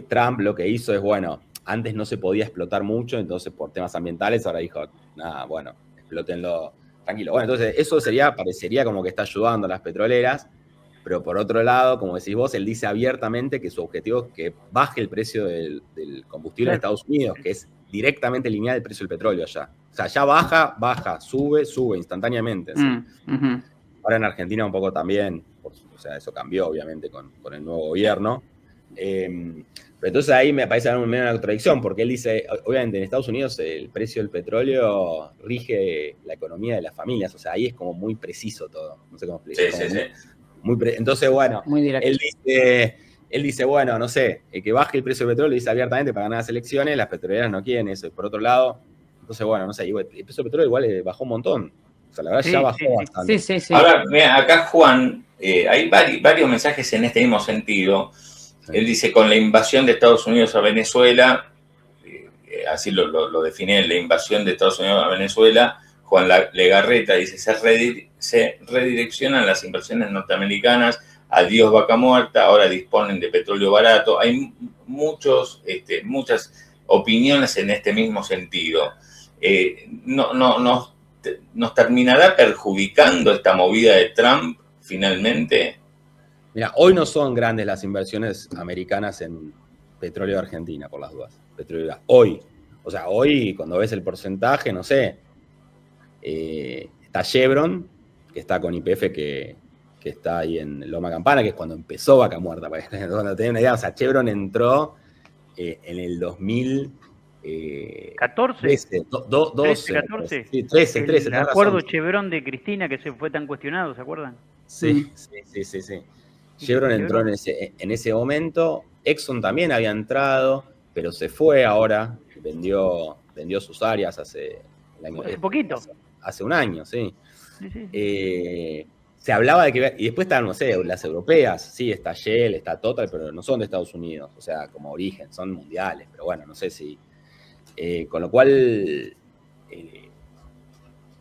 [SPEAKER 6] Trump lo que hizo es, bueno, antes no se podía explotar mucho, entonces por temas ambientales, ahora dijo, nada, bueno, explótenlo tranquilo. Bueno, entonces eso parecería como que está ayudando a las petroleras, pero por otro lado, como decís vos, él dice abiertamente que su objetivo es que baje el precio del combustible en Estados Unidos, que es directamente lineal el precio del petróleo allá. O sea, ya baja, sube instantáneamente. ¿Sí? Ahora en Argentina un poco también, o sea, eso cambió obviamente con el nuevo gobierno. Pero entonces ahí me parece una contradicción, porque él dice, obviamente en Estados Unidos el precio del petróleo rige la economía de las familias, o sea, ahí es como muy preciso todo, no sé cómo explicar.
[SPEAKER 1] Sí.
[SPEAKER 6] Entonces, bueno,
[SPEAKER 3] muy
[SPEAKER 6] él dice, bueno, no sé, que baje el precio del petróleo, dice abiertamente para ganar las elecciones, las petroleras no quieren eso, y por otro lado, entonces, bueno, no sé, el precio del petróleo igual bajó un montón, o sea, la verdad ya bajó bastante.
[SPEAKER 3] Sí.
[SPEAKER 1] Ahora, mira, acá Juan, hay varios mensajes en este mismo sentido. Él dice, con la invasión de Estados Unidos a Venezuela, así lo define él, la invasión de Estados Unidos a Venezuela, Juan Legarreta dice, se redireccionan las inversiones norteamericanas, adiós vaca muerta, ahora disponen de petróleo barato. Hay muchas opiniones en este mismo sentido. ¿Nos terminará perjudicando esta movida de Trump finalmente?
[SPEAKER 6] Mira, hoy no son grandes las inversiones americanas en petróleo de Argentina, por las dudas. Petróleo, hoy. O sea, hoy cuando ves el porcentaje, no sé, está Chevron, que está con YPF, que está ahí en Loma Campana, que es cuando empezó Vaca Muerta, para cuando tengan una idea. O sea, Chevron entró en el 2014. 12,
[SPEAKER 2] 14.
[SPEAKER 6] Sí, 13.
[SPEAKER 2] El acuerdo Chevron de Cristina que se fue tan cuestionado, ¿se acuerdan?
[SPEAKER 6] Sí. Chevron entró en ese momento. Exxon también había entrado, pero se fue ahora. Vendió sus áreas hace
[SPEAKER 2] poquito.
[SPEAKER 6] Hace un año, sí. Se hablaba de que... Y después están, no sé, las europeas. Sí, está Shell, está Total, pero no son de Estados Unidos. O sea, como origen, son mundiales. Pero bueno, no sé si... con lo cual...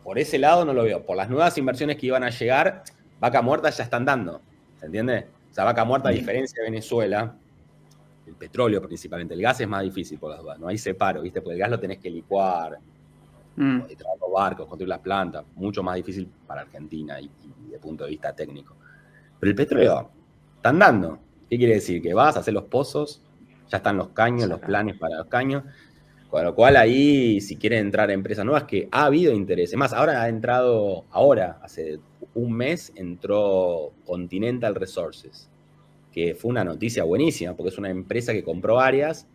[SPEAKER 6] por ese lado no lo veo. Por las nuevas inversiones que iban a llegar, Vaca Muerta ya están dando. ¿Se entiende? O sea, Vaca Muerta, a diferencia de Venezuela, el petróleo principalmente, el gas es más difícil por las dudas, no hay separo, ¿viste? Porque el gas lo tenés que licuar, traer los barcos, construir las plantas, mucho más difícil para Argentina y de punto de vista técnico. Pero el petróleo, están dando. ¿Qué quiere decir? Que vas a hacer los pozos, ya están los caños, los planes para los caños, con lo cual ahí, si quieren entrar a empresas nuevas, que ha habido interés. Es más, hace un mes, entró Continental Resources, que fue una noticia buenísima, porque es una empresa que compró áreas,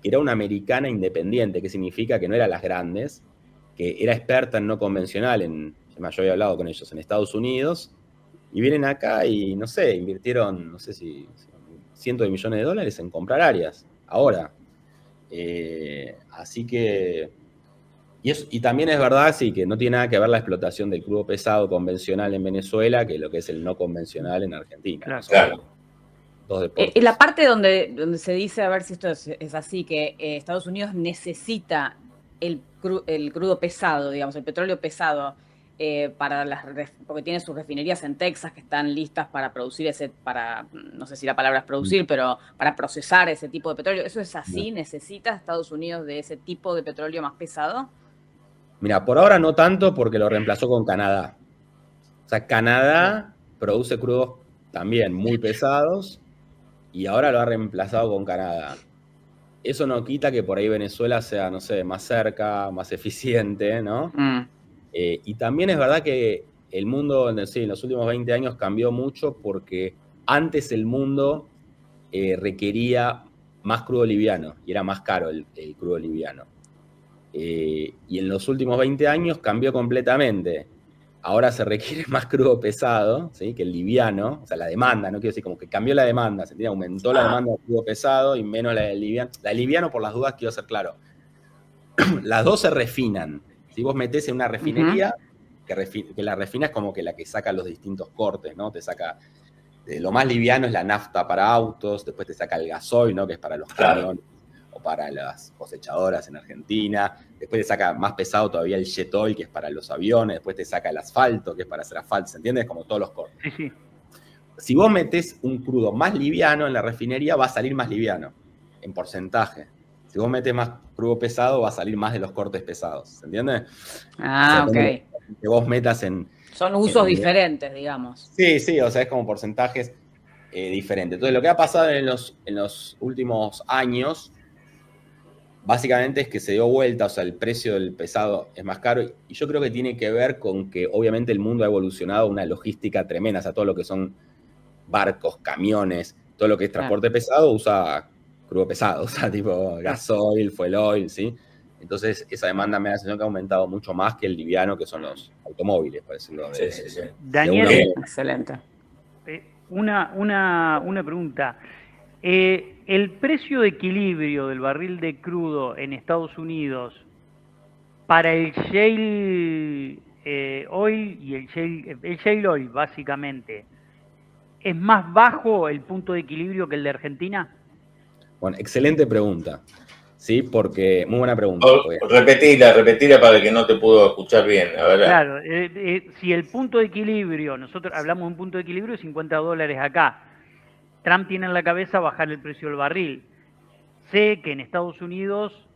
[SPEAKER 6] que era una americana independiente, que significa que no era las grandes, que era experta en no convencional, yo había hablado con ellos, en Estados Unidos, y vienen acá y, no sé, invirtieron, no sé si cientos de millones de dólares en comprar áreas, ahora. Así que... Y también es verdad, sí, que no tiene nada que ver la explotación del crudo pesado convencional en Venezuela que lo que es el no convencional en Argentina.
[SPEAKER 1] Claro.
[SPEAKER 3] En la parte donde se dice, a ver si esto es así, que Estados Unidos necesita el crudo pesado, digamos, el petróleo pesado, porque tiene sus refinerías en Texas que están listas para producir no sé si la palabra es producir, pero para procesar ese tipo de petróleo. ¿Eso es así? ¿Necesita Estados Unidos de ese tipo de petróleo más pesado?
[SPEAKER 6] Mira, por ahora no tanto porque lo reemplazó con Canadá. O sea, Canadá produce crudos también muy pesados y ahora lo ha reemplazado con Canadá. Eso no quita que por ahí Venezuela sea, no sé, más cerca, más eficiente, ¿no? Y también es verdad que el mundo, en los últimos 20 años cambió mucho porque antes el mundo requería más crudo liviano y era más caro el crudo liviano. Y en los últimos 20 años cambió completamente. Ahora se requiere más crudo pesado, ¿sí? Que el liviano, o sea, la demanda, no quiero decir como que cambió la demanda, ¿se entiende? Aumentó la demanda de crudo pesado y menos la del liviano. La del liviano, por las dudas, quiero ser claro. Las dos se refinan. Si vos metés en una refinería, que la refina es como que la que saca los distintos cortes, ¿no? Te saca, lo más liviano es la nafta para autos, después te saca el gasoil, ¿no? Que es para los camiones o para las cosechadoras en Argentina, después te saca más pesado todavía el jet oil, que es para los aviones, después te saca el asfalto, que es para hacer asfalto, ¿se entiende? Es como todos los cortes.
[SPEAKER 2] Sí.
[SPEAKER 6] Si vos metés un crudo más liviano en la refinería, va a salir más liviano, en porcentaje. Si vos metés más crudo pesado, va a salir más de los cortes pesados, ¿se entiende?
[SPEAKER 3] Ah,
[SPEAKER 6] o sea,
[SPEAKER 3] ok.
[SPEAKER 6] Que vos metas en...
[SPEAKER 3] Son usos diferentes, digamos.
[SPEAKER 6] Sí, o sea, es como porcentajes diferentes. Entonces, lo que ha pasado en los últimos años, básicamente es que se dio vuelta, o sea, el precio del pesado es más caro, y yo creo que tiene que ver con que obviamente el mundo ha evolucionado a una logística tremenda, o sea, todo lo que son barcos, camiones, todo lo que es transporte pesado usa crudo pesado, o sea, tipo gasoil, fuel oil, ¿sí? Entonces, esa demanda me da la sensación que ha aumentado mucho más que el liviano, que son los automóviles, por decirlo
[SPEAKER 1] Sí.
[SPEAKER 2] Daniel,
[SPEAKER 3] excelente.
[SPEAKER 2] Una pregunta. El precio de equilibrio del barril de crudo en Estados Unidos para el shale oil y el shale oil, básicamente, ¿es más bajo el punto de equilibrio que el de Argentina?
[SPEAKER 6] Bueno, excelente pregunta. Sí, porque, muy buena pregunta.
[SPEAKER 1] Repetila para el que no te pudo escuchar bien. A ver.
[SPEAKER 2] Claro, si el punto de equilibrio, nosotros hablamos de un punto de equilibrio de $50 acá, Trump tiene en la cabeza bajar el precio del barril. Sé que en Estados Unidos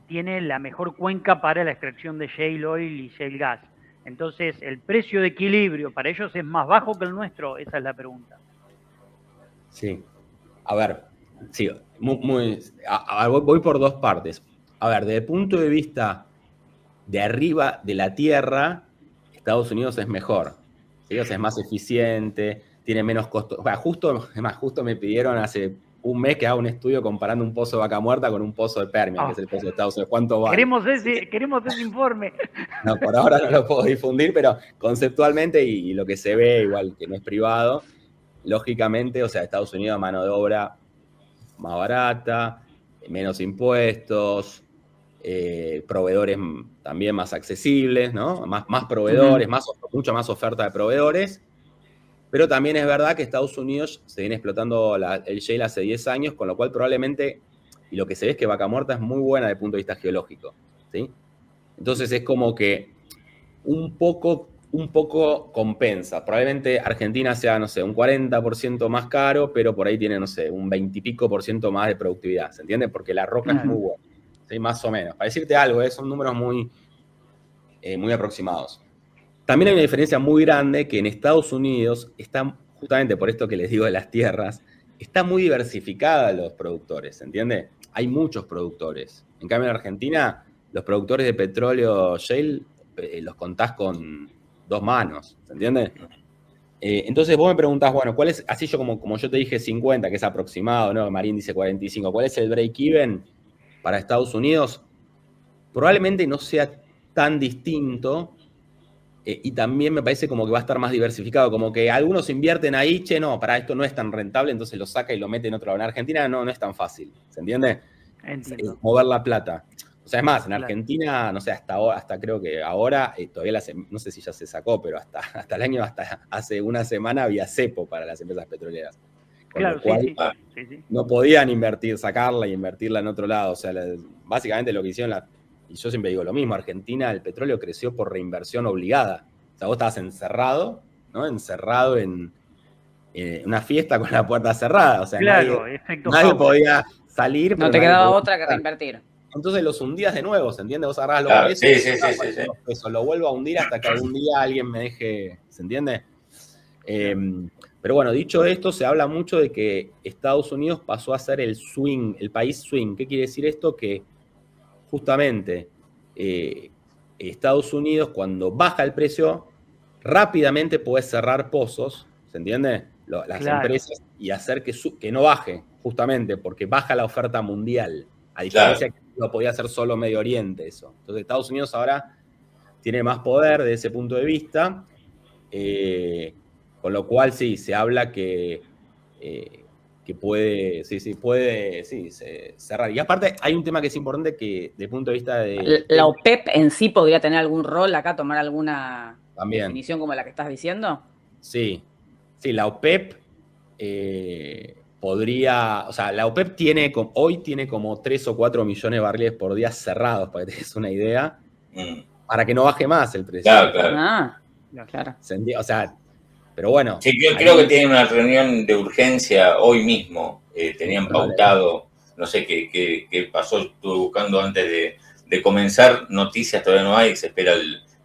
[SPEAKER 2] tiene la mejor cuenca para la extracción de shale oil y shale gas. Entonces, ¿el precio de equilibrio para ellos es más bajo que el nuestro? Esa es la pregunta.
[SPEAKER 6] Sí. A ver, sí, voy por dos partes. A ver, desde el punto de vista de arriba de la tierra, Estados Unidos es mejor. ¿Sí? O sea, es más eficiente, tiene menos costos. Bueno, justo me pidieron hace un mes que haga un estudio comparando un pozo de Vaca Muerta con un pozo de Permian, que es el pozo de Estados Unidos. ¿Cuánto vale?
[SPEAKER 2] Queremos ese informe.
[SPEAKER 6] No, por ahora no lo puedo difundir, pero conceptualmente y lo que se ve, igual que no es privado, lógicamente, o sea, Estados Unidos, mano de obra más barata, menos impuestos, proveedores también más accesibles, ¿no? Más proveedores, mucha más oferta de proveedores. Pero también es verdad que Estados Unidos se viene explotando el shale hace 10 años, con lo cual probablemente, y lo que se ve es que Vaca Muerta es muy buena desde el punto de vista geológico, ¿sí? Entonces es como que un poco compensa. Probablemente Argentina sea, no sé, un 40% más caro, pero por ahí tiene, no sé, un 20 y pico % más de productividad, ¿se entiende? Porque la roca es muy buena, ¿sí? Más o menos. Para decirte algo, son números muy aproximados. También hay una diferencia muy grande que en Estados Unidos está, justamente por esto que les digo de las tierras, está muy diversificada los productores, ¿se entiende? Hay muchos productores. En cambio, en Argentina, los productores de petróleo shale los contás con 2 manos, ¿se entiende? Entonces vos me preguntás, bueno, ¿cuál es, así yo como yo te dije 50, que es aproximado, ¿no? Marín dice 45, ¿cuál es el break-even para Estados Unidos? Probablemente no sea tan distinto. Y también me parece como que va a estar más diversificado, como que algunos invierten ahí, no, para esto no es tan rentable, entonces lo saca y lo mete en otro lado. En Argentina no es tan fácil, ¿se entiende?
[SPEAKER 2] Entiendo.
[SPEAKER 6] Mover la plata. O sea, es más, en Argentina, no sé, hasta creo que ahora, todavía no sé si ya se sacó, pero hasta hace una semana había cepo para las empresas petroleras.
[SPEAKER 2] Claro, sí.
[SPEAKER 6] No podían sacarla y invertirla en otro lado. O sea, básicamente lo que hicieron y yo siempre digo lo mismo, Argentina, el petróleo creció por reinversión obligada. O sea, vos estabas encerrado, ¿no? Encerrado en una fiesta con la puerta cerrada. O sea,
[SPEAKER 2] claro,
[SPEAKER 6] nadie podía salir.
[SPEAKER 3] No te quedaba otra que reinvertir.
[SPEAKER 6] Entonces los hundías de nuevo, ¿se entiende? Vos agarrás los pesos, sí. Lo vuelvo a hundir hasta que algún día alguien me deje, ¿se entiende? Pero bueno, dicho esto, se habla mucho de que Estados Unidos pasó a ser el país swing. ¿Qué quiere decir esto? Que justamente Estados Unidos, cuando baja el precio, rápidamente puede cerrar pozos, ¿se entiende? Las empresas, y hacer que no baje, justamente, porque baja la oferta mundial, a diferencia que no podía hacer solo Medio Oriente eso. Entonces Estados Unidos ahora tiene más poder desde ese punto de vista, con lo cual sí, se habla que puede cerrar. Y aparte hay un tema que es importante que, desde el punto de vista de...
[SPEAKER 3] ¿La OPEP en sí podría tener algún rol acá, tomar alguna definición como la que estás diciendo?
[SPEAKER 6] Sí, la OPEP podría... O sea, la OPEP hoy tiene como 3 o 4 millones de barriles por día cerrados, para que te des una idea, para que no baje más el precio.
[SPEAKER 1] Claro.
[SPEAKER 6] O sea... Pero bueno.
[SPEAKER 1] Sí, yo creo que tienen una reunión de urgencia hoy mismo. Tenían pautado, no sé qué pasó, estuve buscando antes de comenzar. Noticias todavía no hay, se espera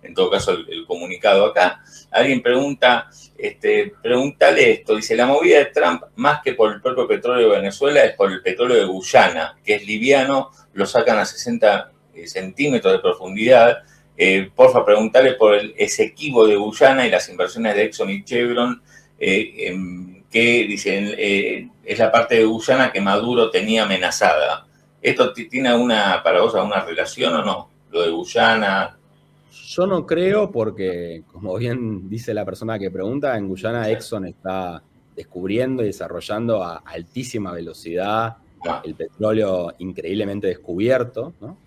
[SPEAKER 1] en todo caso el comunicado acá. Alguien pregunta, pregúntale esto, dice, la movida de Trump, más que por el propio petróleo de Venezuela, es por el petróleo de Guyana, que es liviano, lo sacan a 60 centímetros de profundidad. Porfa, preguntarle por el Esequibo de Guyana y las inversiones de Exxon y Chevron que dicen es la parte de Guyana que Maduro tenía amenazada. ¿Esto tiene para vos alguna relación o no? Lo de Guyana.
[SPEAKER 6] Yo no creo porque, como bien dice la persona que pregunta, en Guyana Exxon está descubriendo y desarrollando a altísima velocidad el petróleo increíblemente descubierto, ¿no?